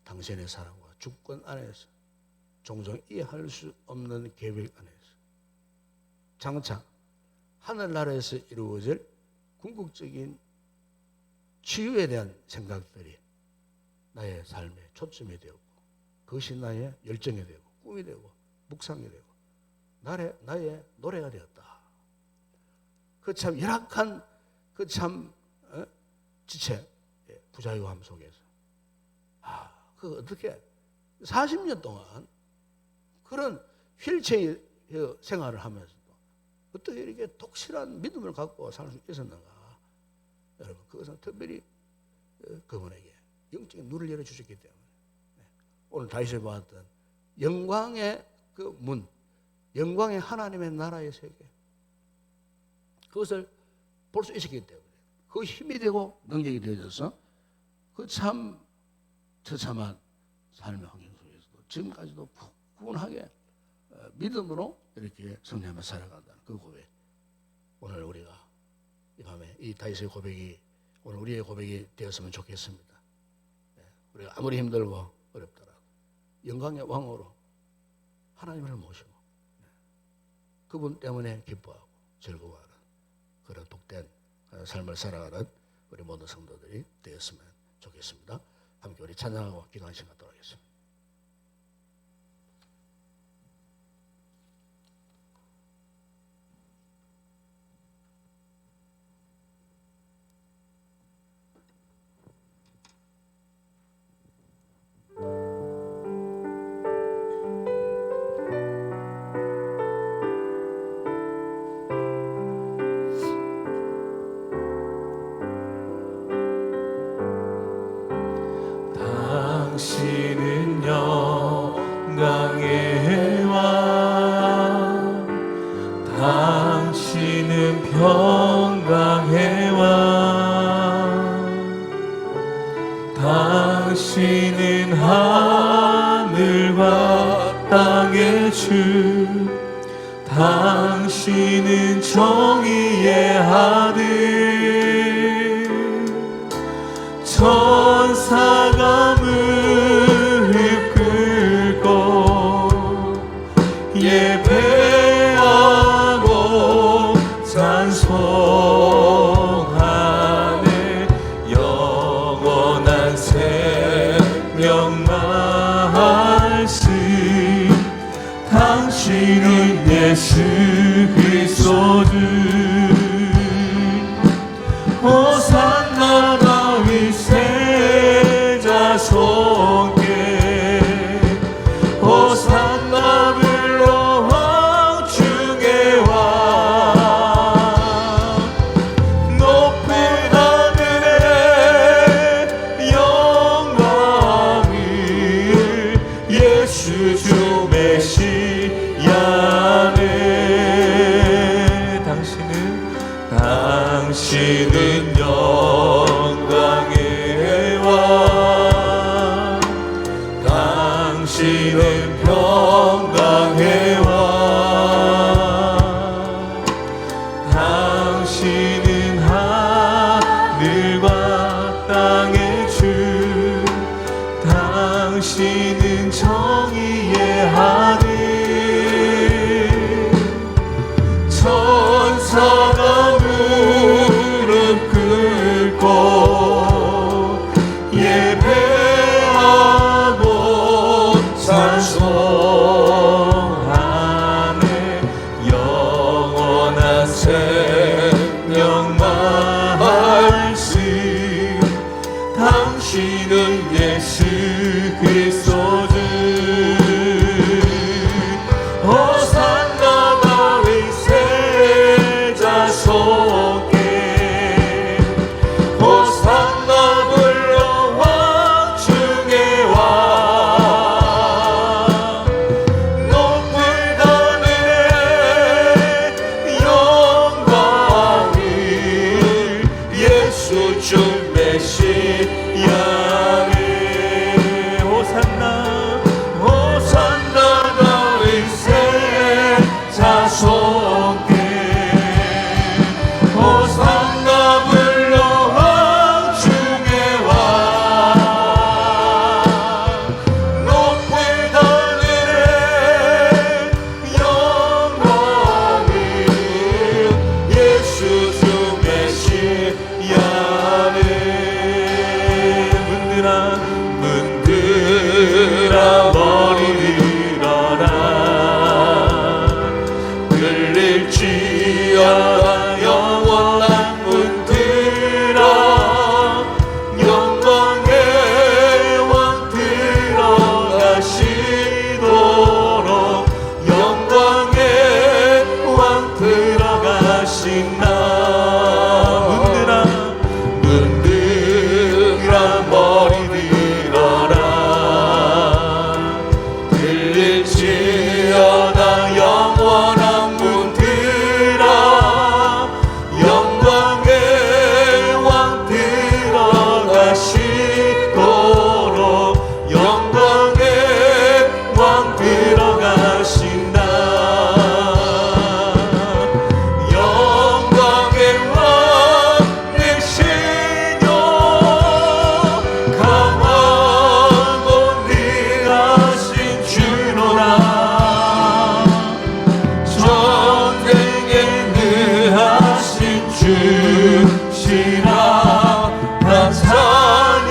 당신의 사랑과 주권 안에서 종종 이해할 수 없는 계획 안에서 장차 하늘나라에서 이루어질 궁극적인 치유에 대한 생각들이 나의 삶에 초점이 되었고 그것이 나의 열정이 되고 꿈이 되고 묵상이 되고 나의 노래가 되었다. 그 참 열악한 그 참 지체 부자유함 속에서 그 어떻게 40년 동안 그런 휠체어 생활을 하면서도 어떻게 이렇게 독실한 믿음을 갖고 살 수 있었는가? 여러분 그것은 특별히 그분에게 영적인 눈을 열어주셨기 때문에 오늘 다윗이 보았던 영광의 그 문, 영광의 하나님의 나라의 세계 그것을 볼 수 있었기 때문에 그 힘이 되고 능력이 되어져서 그 참 처참한 삶의 환경 속에서도 지금까지도 굳건하게 믿음으로 이렇게 승리하며 살아간다는 그 고백 오늘 우리가 이 밤에 이 다윗의 고백이 오늘 우리의 고백이 되었으면 좋겠습니다. 우리가 아무리 힘들고 어렵더라도 영광의 왕으로 하나님을 모시고 그분 때문에 기뻐하고 즐거워하는 그런 복된 삶을 살아가는 우리 모든 성도들이 되었으면 좋겠습니다. 함께 우리 찬양하고 기도하는 시간 갖도록 하겠습니다. 당신은 영광의 왕 당신은 평강의 왕 당신은 하늘과 땅의 주 당신은 정의의 아들 천사가 무릎 꿇고 예배하고 찬송하네 영원한 생명 말씀 당신은 예수 그리스도 호산나 다윗의 자손께 호산나 불러 왕 중의 왕 높은 하늘의 영광을 예수 주 메시아네 당신은 영광의 왕 당신은 평강의 왕 당신은 하늘과 땅의 주 당신은 정의의 아들 천사가 무릎 꿇고 생명 말씀 당신은 예수 그리스도주 호산나 다윗 세자손께 호산나 불러 왕 중의 왕 높은 하늘에 영광을 예수 주 메시아를 호산나 호산나 다윗 세자손께 호산나 불러 왕 중의 왕 높은 하늘에 영광을 예수 주 메시아를 문들아 머리 들어라 들릴지어다 영원한 문들아 영광의 왕 들어가시도록 영광의 왕 들어가신다 문들아 머리 들어라 들릴지어다 영원한 문들아 영광의 왕 들어가시도록 영광의 왕 들어가신다 영광의 왕 되시뇨 강하고 능하신 주로라 전쟁에 능하신 주시라 다 찬양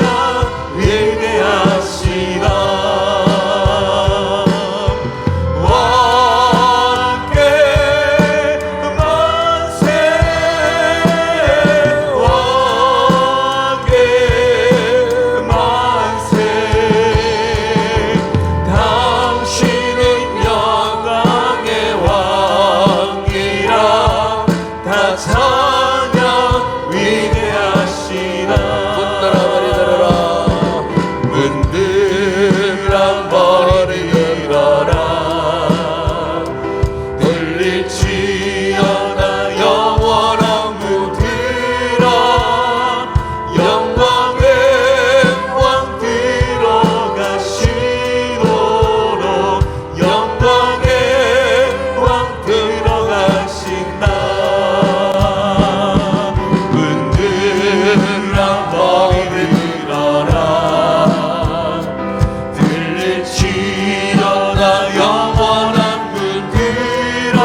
위대하시라 왕께 만세 왕께 만세 당신은 영광의 왕이라 다 찬양 위대하시라 문들아 머리 들어라 들릴지어다 영원한 문들아 영광의 왕 들어가시도록 영광의 왕 들어가신다 문들아 머리 들어라 들릴지어다 영원한 문들아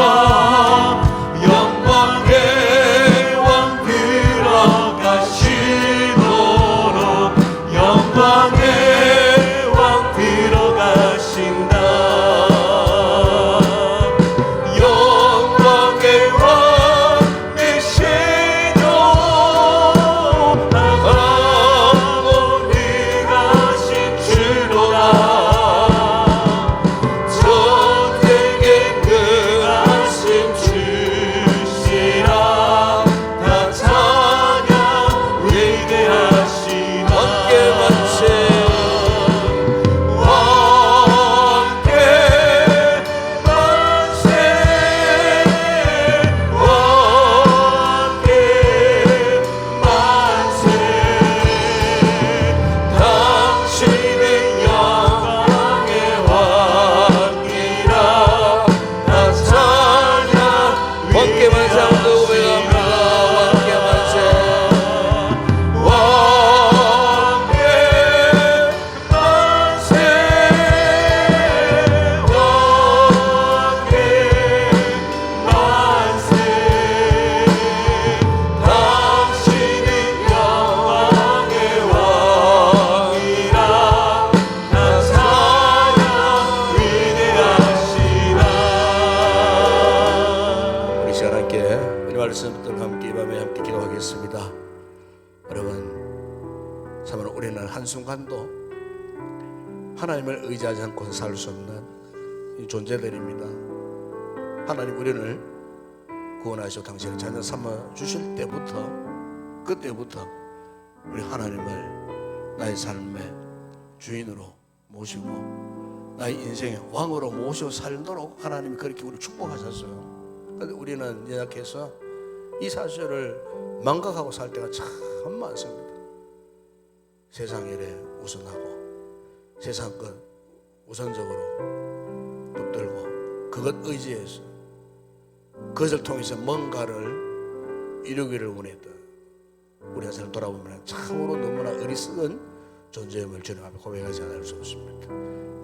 말씀들 함께 이 밤에 함께 기도하겠습니다. 여러분, 참으로 우리는 한순간도 하나님을 의지하지 않고 살 수 없는 존재들입니다. 하나님 우리를 구원하시고 당신의 자녀 삼아 주실 때부터, 그때부터 우리 하나님을 나의 삶의 주인으로 모시고 나의 인생의 왕으로 모시고 살도록 하나님이 그렇게 우리를 축복하셨어요. 그런데 우리는 연약해서 이 사실을 망각하고 살 때가 참 많습니다. 세상 일에 우선하고 세상 것 우선적으로 붙들고 그것 의지해서 그것을 통해서 뭔가를 이루기를 원했다. 우리 한사람 돌아보면 참으로 너무나 어리석은 존재임을 주님 앞에 고백하지 않을 수 없습니다.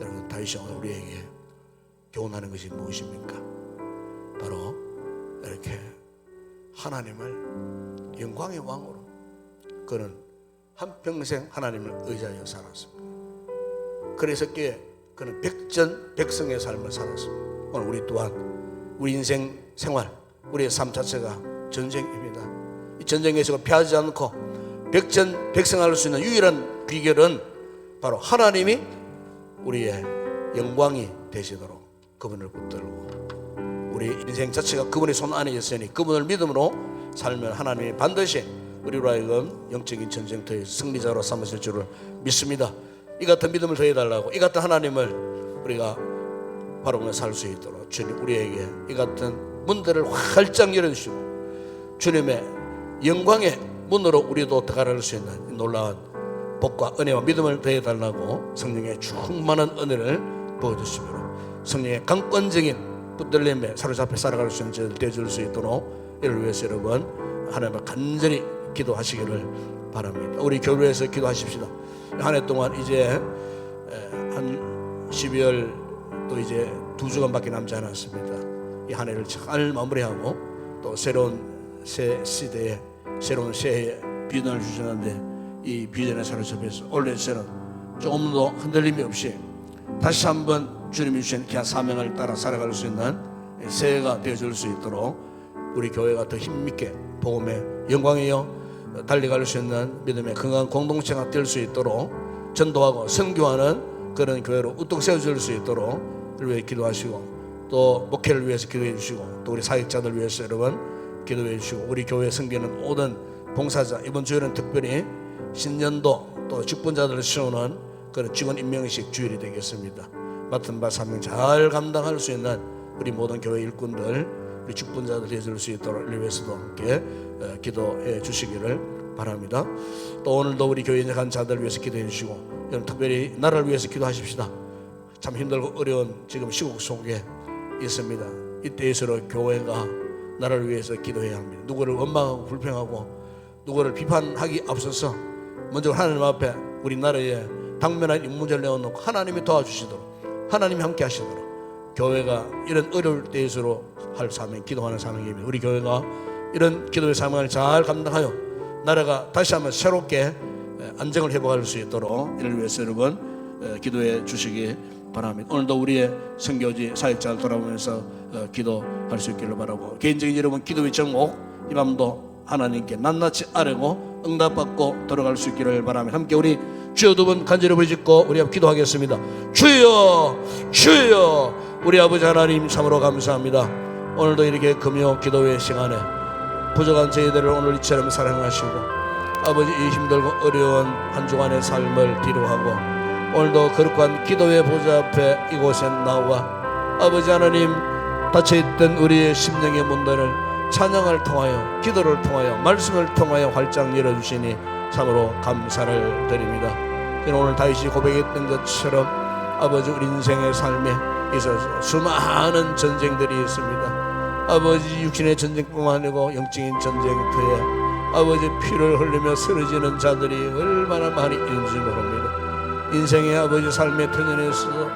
여러분, 다윗이 오늘 우리에게 교훈하는 것이 무엇입니까? 바로 이렇게 하나님을 영광의 왕으로, 그는 한평생 하나님을 의지하여 살았습니다. 그래서 그는 백전백승의 삶을 살았습니다. 오늘 우리 또한 우리 인생 생활, 우리의 삶 자체가 전쟁입니다. 이 전쟁에서 패하지 않고 백전백승할 수 있는 유일한 비결은 바로 하나님이 우리의 영광이 되시도록 그분을 붙들고, 우리 인생 자체가 그분의 손 안에 있으니 그분을 믿음으로 살면 하나님이 반드시 우리로 하여금 영적인 전쟁터에서 승리자로 삼으실 줄을 믿습니다. 이 같은 믿음을 더해달라고, 이 같은 하나님을 우리가 바라보며 살 수 있도록 주님 우리에게 이 같은 문들을 활짝 열어주시고 주님의 영광의 문으로 우리도 들어갈 수 있는 놀라운 복과 은혜와 믿음을 더해달라고 성령의 충만한 은혜를 부어주시므로 성령의 강권적인 붙들림에 사로잡혀 살아갈 수 있는 저희들 되어줄 수 있도록 이를 위해서 여러분 하나님을 간절히 기도하시기를 바랍니다. 우리 교회에서 기도하십시다. 한 해 동안 이제 한 12월 또 이제 2주간밖에 남지 않았습니다. 이 한 해를 잘 마무리하고 또 새로운 새 시대에 새로운 새해에 비전을 주시는데 이 비전에 사로잡혀서 올해서는 조금 더 흔들림이 없이 다시 한번 주님이 주신 귀한 사명을 따라 살아갈 수 있는 새해가 되어줄 수 있도록 우리 교회가 더 힘있게 복음의 영광이요 달려갈 수 있는 믿음의 건강한 공동체가 될 수 있도록 전도하고 선교하는 그런 교회로 우뚝 세워질 수 있도록 위해 기도하시고 또 목회를 위해서 기도해 주시고 또 우리 사역자들 위해서 여러분 기도해 주시고 우리 교회 섬기는 모든 봉사자, 이번 주일은 특별히 신년도 또 직분자들을 세우는 그런 직원 임명식 주일이 되겠습니다. 맡은 바 사명 잘 감당할 수 있는 우리 모든 교회 일꾼들, 우리 직분자들 해줄 수 있도록 이를 위해서도 함께 기도해 주시기를 바랍니다. 또 오늘도 우리 교회에 간 자들 위해서 기도해 주시고 여러분 특별히 나라를 위해서 기도하십시다. 참 힘들고 어려운 지금 시국 속에 있습니다. 이때에서로 교회가 나라를 위해서 기도해야 합니다. 누구를 원망하고 불평하고 누구를 비판하기 앞서서 먼저 하나님 앞에 우리 나라에 당면한 이 문제를 내어놓고 하나님이 도와주시도록 하나님이 함께 하시도록 교회가 이런 어려울 때에서로 할 사명, 기도하는 사명입니다. 우리 교회가 이런 기도의 사명을 잘 감당하여 나라가 다시 한번 새롭게 안정을 회복할 수 있도록 이를 위해서 여러분 기도해 주시기 바랍니다. 오늘도 우리의 선교지 사역자를 돌아보면서 기도할 수 있기를 바라고 개인적인 여러분 기도의 제목 이 밤도 하나님께 낱낱이 아뢰고 응답받고 돌아갈 수 있기를 바라며 함께 우리 주여 두 번 간절히 부르짖고 우리 앞 기도하겠습니다. 주여 주여 우리 아버지 하나님 참으로 감사합니다. 오늘도 이렇게 금요 기도회 시간에 부족한 저희들을 오늘 이처럼 사랑하시고 아버지 이 힘들고 어려운 한 주간의 삶을 뒤로하고 오늘도 거룩한 기도의 보좌 앞에 이곳에 나와 아버지 하나님 닫혀있던 우리의 심령의 문들을 찬양을 통하여 기도를 통하여 말씀을 통하여 활짝 열어주시니 참으로 감사를 드립니다. 오늘 다윗이 고백했던 것처럼 아버지 우리 인생의 삶에 있어서 수많은 전쟁들이 있습니다. 아버지 육신의 전쟁뿐만 아니고 영적인 전쟁터에 아버지 피를 흘리며 쓰러지는 자들이 얼마나 많이 있는지 모릅니다. 인생의 아버지 삶의 터전에서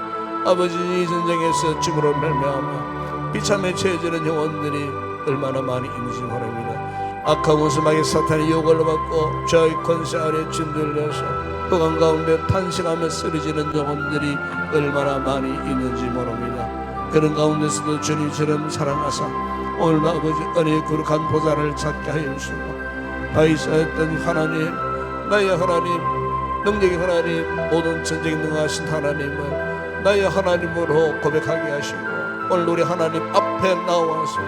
아버지 이 전쟁에서 죽음으로 멸망하며 비참에 처해지는 영혼들이 얼마나 많이 있는지 모릅니다. 악한 원수마귀 사탄의 유혹을 받고 저의 권세 아래 짓눌려서 흑암 가운데 탄식하며 쓰러지는 영혼들이 얼마나 많이 있는지 모릅니다. 그런 가운데서도 주님처럼 사랑하사 오늘 아버지 은혜의 거룩한 보좌를 찾게 하여 주시고 다윗이었던 하나님, 나의 하나님, 능력의 하나님, 모든 전쟁에 능하신 하나님을 나의 하나님으로 고백하게 하시고 오늘 우리 하나님 앞에 나와서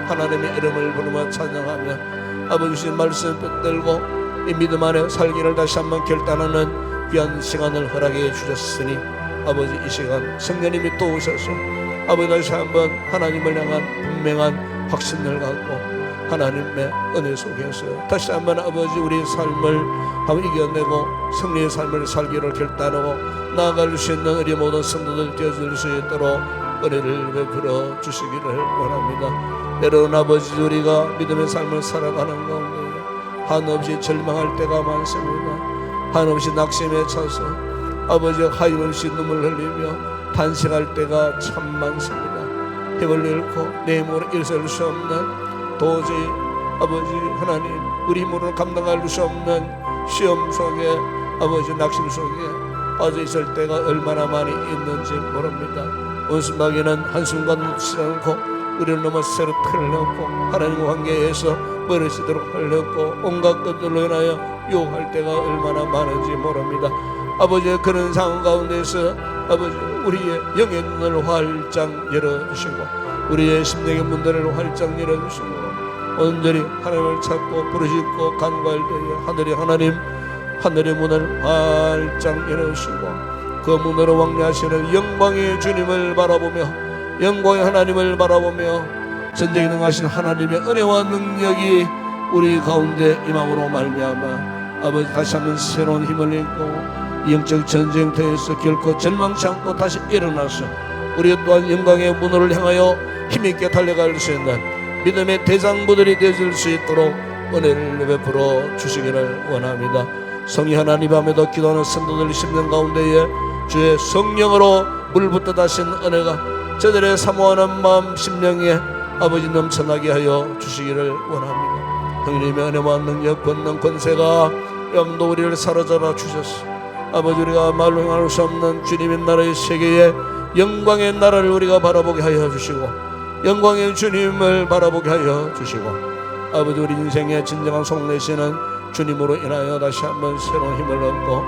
하나님의 이름을 부르며 찬양하며 아버지 주신 말씀 붙들고 이 믿음 안에 살기를 다시 한번 결단하는 귀한 시간을 허락해 주셨으니 아버지 이 시간 성령님이 또 오셔서 아버지 다시 한번 하나님을 향한 분명한 확신을 갖고 하나님의 은혜 속에서 다시 한번 아버지 우리의 삶을 한번 이겨내고 승리의 삶을 살기를 결단하고 나아갈 수 있는 우리 모든 성도들 되어줄 수 있도록 은혜를 베풀어 주시기를 원합니다. 때로는 아버지 우리가 믿음의 삶을 살아가는 가운데 한없이 절망할 때가 많습니다. 한없이 낙심에 차서 아버지 하염없이 눈물 흘리며 단식할 때가 참 많습니다. 힘을 잃고 내 힘으로 일설 수 없는 도저히 아버지 하나님 우리 힘으로는 감당할 수 없는 시험 속에 아버지 낙심 속에 빠져 있을 때가 얼마나 많이 있는지 모릅니다. 원수마귀는 한순간 놓치지 않고 우리를 넘어 새로 틀렸고 하나님과 관계에서 멀어지도록 하려고 온갖 것들로 인하여 유혹할 때가 얼마나 많은지 모릅니다. 아버지 그런 상황 가운데서 아버지 우리의 영의 눈을 활짝 열어주시고 우리의 심령의 문들을 활짝 열어주시고 온전히 하나님을 찾고 부르짖고 간구할 때에 하늘의 문을 활짝 열어주시고 그 문으로 왕래하시는 영광의 주님을 바라보며 영광의 하나님을 바라보며 전쟁에 능하신 하나님의 은혜와 능력이 우리 가운데 임함으로 말미암아 아버지 다시 한번 새로운 힘을 얻고 영적 전쟁터에서 결코 절망치 않고 다시 일어나서 우리 또한 영광의 문호를 향하여 힘있게 달려갈 수 있는 믿음의 대장부들이 되어줄 수 있도록 은혜를 베풀어 주시기를 원합니다. 성이 하나님 앞에도 기도하는 성도들 심령 가운데에 주의 성령으로 물붓듯 하신 은혜가 저들의 사모하는 마음 심령에 아버지 넘쳐나게 하여 주시기를 원합니다. 형님의 은혜와 능력 권능 권세가 영도 우리를 사로잡아 주셨소. 아버지 우리가 말로 행할 수 없는 주님의 나라의 세계에 영광의 나라를 우리가 바라보게 하여 주시고 영광의 주님을 바라보게 하여 주시고 아버지 우리 인생의 진정한 속내시는 주님으로 인하여 다시 한번 새로운 힘을 얻고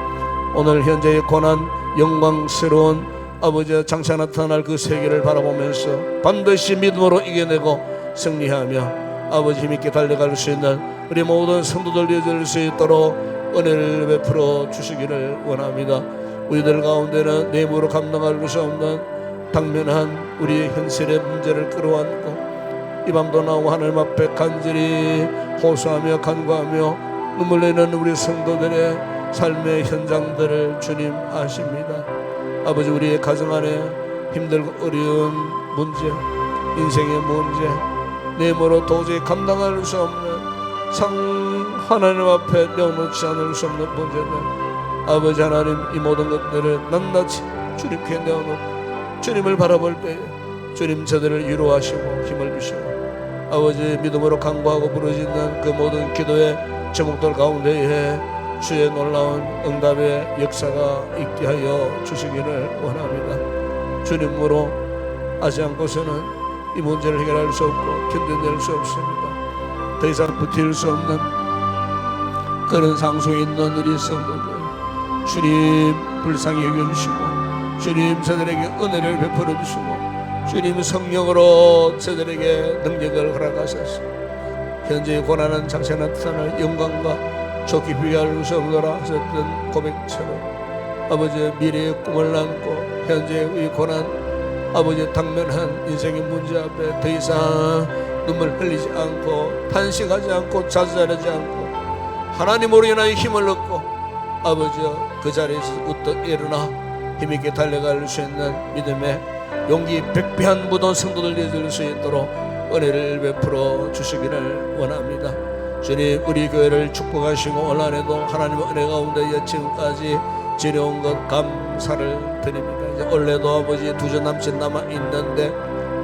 오늘 현재의 고난 영광스러운 아버지 장차 나타날 그 세계를 바라보면서 반드시 믿음으로 이겨내고 승리하며 아버지 힘있게 달려갈 수 있는 우리 모든 성도들 되어줄 수 있도록 은혜를 베풀어 주시기를 원합니다. 우리들 가운데는 내 힘으로 감당할 수 없는 당면한 우리의 현실의 문제를 끌어안고 이 밤도 나오고 하나님 앞에 간절히 호소하며 간구하며 눈물 내는 우리 성도들의 삶의 현장들을 주님 아십니다. 아버지 우리의 가정 안에 힘들고 어려운 문제 인생의 문제 내 힘으로 도저히 감당할 수 없는 하나님 앞에 내어놓지 않을 수 없는 문제는 아버지 하나님 이 모든 것들을 낱낱이 주님께 내어놓고 주님을 바라볼 때에 주님 저들을 위로하시고 힘을 주시고 아버지 믿음으로 간구하고 부르짖는 그 모든 기도의 제목들 가운데에 주의 놀라운 응답의 역사가 있게 하여 주시기를 원합니다. 주님으로 하지 않고서는 이 문제를 해결할 수 없고 견뎌낼 수 없습니다. 더 이상 버틸 수 없는 그런 상속에 있는 우리 성도들 주님 불쌍히 여겨주시고 주님 저들에게 은혜를 베풀어 주시고 주님 성령으로 저들에게 능력을 허락하셔서 현재의 고난은 장차 나타날 영광과 좋게 비교할 수 없노라 하셨던 고백처럼 아버지의 미래의 꿈을 안고 현재의 이 고난 아버지의 당면한 인생의 문제 앞에 더 이상 눈물 흘리지 않고 탄식하지 않고 좌절하지 않고 하나님으로 인하여 힘을 얻고 아버지여 그 자리에서 우뚝 일어나 힘있게 달려갈 수 있는 믿음의 용기 백배한 모든 성도들 되어줄 수 있도록 은혜를 베풀어 주시기를 원합니다. 주님 우리 교회를 축복하시고 올 한해도 하나님의 은혜 가운데 지금까지 지려온 것 감사를 드립니다. 이제 올해도 아버지 두 주 남짓 남아 있는데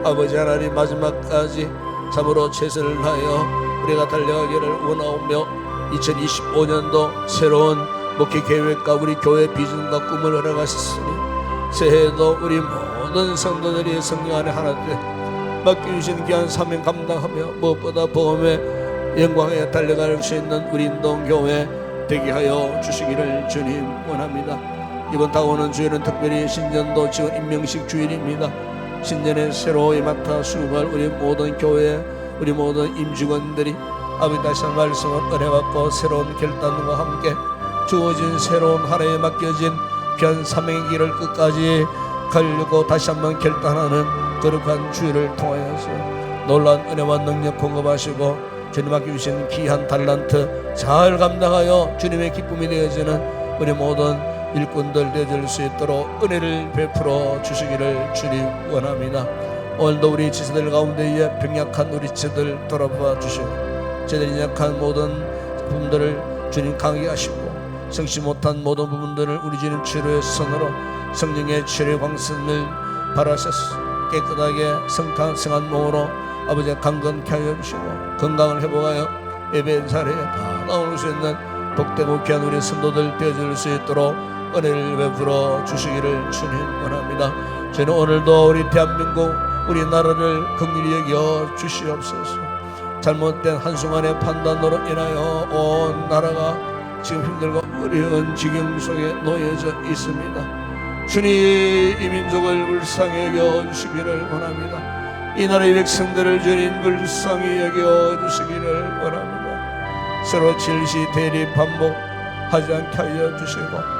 아버지 하나님 마지막까지 참으로 최선을 다하여 우리가 달려가기를 원하오며 2025년도 새로운 목회 계획과 우리 교회 비전과 꿈을 허락하셨으니 새해에도 우리 모든 성도들이 성령 안에 하나 돼 맡겨주신 귀한 사명 감당하며 무엇보다 복음의 영광에 달려갈 수 있는 우리 인동교회 되게 하여 주시기를 주님 원합니다. 이번 다가오는 주일은 특별히 신년도 지금 임명식 주일입니다. 신년에 새로이 맡아 수고할 우리 모든 교회, 우리 모든 임직원들이 아버지 다시 한 말씀을 은혜 받고 새로운 결단과 함께 주어진 새로운 하나에 맡겨진 귀한 사명의 길을 끝까지 가려고 다시 한번 결단하는 거룩한 주일을 통하여서 놀라운 은혜와 능력 공급하시고 주님 맡겨주신 귀한 달란트 잘 감당하여 주님의 기쁨이 되어지는 우리 모든 일꾼들 되어질 수 있도록 은혜를 베풀어 주시기를 주님 원합니다. 오늘도 우리 지체들 가운데에 병약한 우리 지체들 돌아봐 주시고 제들이 약한 모든 부분들을 주님 강하게 하시고 성취 못한 모든 부분들을 우리 주님 치료의 손으로 성령의 치료의 광선을 발하셔서 깨끗하게 성한 몸으로 아버지 강건케 하여 주시고 건강을 회복하여 예배 자리에 다 나올 수 있는 복되고 귀한 우리 성도들 되어줄 수 있도록 은혜를 베풀어 주시기를 주님 원합니다. 저는 오늘도 우리 대한민국 우리나라를 긍휼히 여겨 주시옵소서. 잘못된 한순간의 판단으로 인하여 온 나라가 지금 힘들고 어려운 지경 속에 놓여져 있습니다. 주님 이 민족을 불쌍히 여겨주시기를 원합니다. 이 나라의 백성들을 주님 불쌍히 여겨주시기를 원합니다. 서로 질시 대립 반복하지 않게 하여 주시고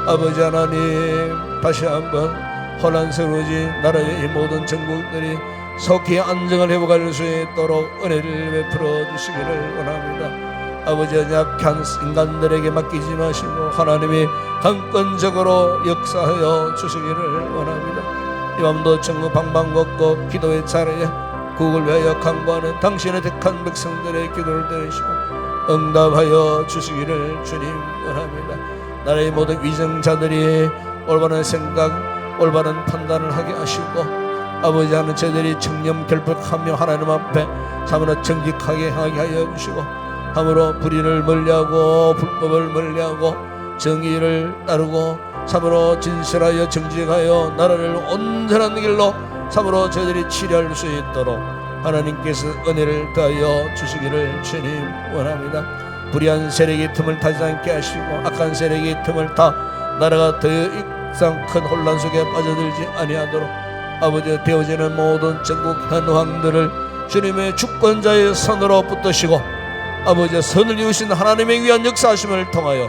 아버지 하나님 다시 한번 혼란스러워진 나라의 이 모든 정국들이 속히 안정을 회복할 수 있도록 은혜를 베풀어 주시기를 원합니다. 아버지 약한 인간들에게 맡기지 마시고 하나님이 강권적으로 역사하여 주시기를 원합니다. 이 밤도 전국 방방곡곡 기도의 자리에 국을 위하여 간구하는 당신의 택한 백성들의 기도를 들으시고 응답하여 주시기를 주님 원합니다. 나라의 모든 위정자들이 올바른 생각 올바른 판단을 하게 하시고 아버지 하는 저들이 청렴결백하며 하나님 앞에 참으로 정직하게 하게 하여 주시고 참으로 불의를 멀리하고 불법을 멀리하고 정의를 따르고 참으로 진실하여 정직하여 나라를 온전한 길로 참으로 저들이 치료할 수 있도록 하나님께서 은혜를 더하여 주시기를 주님 원합니다. 불의한 세력의 틈을 타지 않게 하시고 악한 세력의 틈을 타 나라가 더 이상 큰 혼란 속에 빠져들지 아니하도록 아버지 되어지는 모든 전국 현 왕들을 주님의 주권자의 선으로 붙드시고 아버지 선을 이루신 하나님의 위한 역사하심을 통하여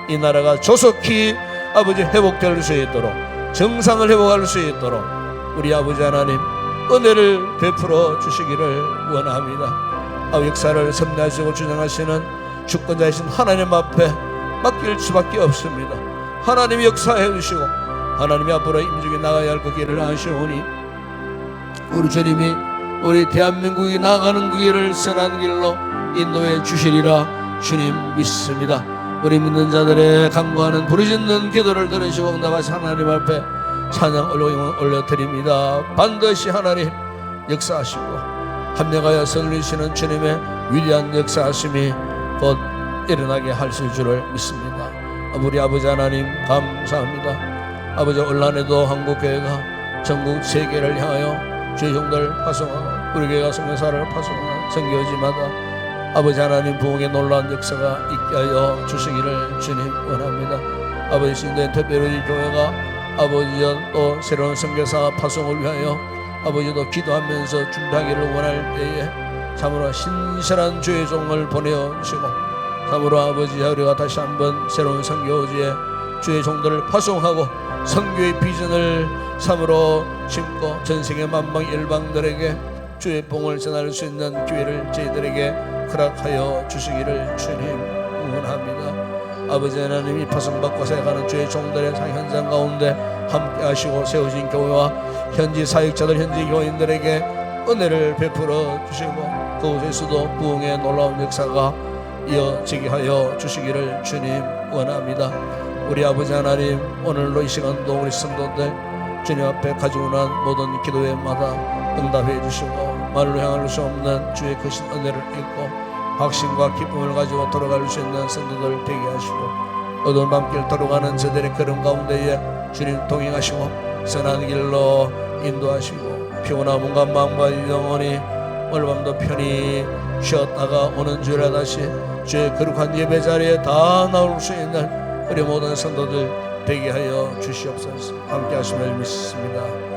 이 나라가 조속히 아버지 회복될 수 있도록 정상을 회복할 수 있도록 우리 아버지 하나님 은혜를 베풀어 주시기를 원합니다. 아버지 역사를 섭리하시고 주장하시는 주권자이신 하나님 앞에 맡길 수밖에 없습니다. 하나님이 역사해 주시고 하나님이 앞으로 임직에 나가야 할 그 길을 아시오니 우리 주님이 우리 대한민국이 나가는 그 길을 선한 길로 인도해 주시리라 주님 믿습니다. 우리 믿는 자들의 간구하는 부르짖는 기도를 들으시고 응답하신 하나님 앞에 찬양 올려드립니다. 반드시 하나님 역사하시고 합력하여 선리시는 주님의 위대한 역사하심이 곧 일어나게 하실 줄을 믿습니다. 우리 아버지 하나님 감사합니다. 아버지 온란에도 한국교회가 전국 세계를 향하여 주의 종들 파송하고 우리 교회가 성교사를 파송하고 선교지마다 아버지 하나님 부흥의 놀라운 역사가 있게 하여 주시기를 주님 원합니다. 아버지 신도의 특별히 교회가 아버지 또 새로운 선교사 파송을 위하여 아버지도 기도하면서 준비하기를 원할 때에 참으로 신실한 주의 종을 보내주시고 참으로 아버지 우리가 다시 한번 새로운 선교지에 주의 종들을 파송하고 선교의 비전을 참으로 심고 전세계 만방 일방들에게 주의 봉을 전할 수 있는 기회를 저희들에게 허락하여 주시기를 주님 원합니다. 아버지 하나님이 파송받고 살아가는 주의 종들의 상 현장 가운데 함께 하시고 세우신 교회와 현지 사역자들 현지 교인들에게 은혜를 베풀어 주시고 그곳에서도 부흥의 놀라운 역사가 이어지게 하여 주시기를 주님 원합니다. 우리 아버지 하나님 오늘로 이 시간도 우리 성도들 주님 앞에 가지고 난 모든 기도회마다 응답해 주시고 말로 향할 수 없는 주의 크신 은혜를 입고 확신과 기쁨을 가지고 돌아갈 수 있는 성도들 되게 하시고 어두운 밤길 돌아가는 저들의 걸음 가운데에 주님 동행하시고 선한 길로 인도하시고 피곤한 몸과 마음과 영혼이 오늘 밤도 편히 쉬었다가 오는 주일에 다시 주의 거룩한 예배 자리에 다 나올 수 있는 우리 모든 성도들 되게 하여 주시옵소서. 함께 하심을 믿습니다.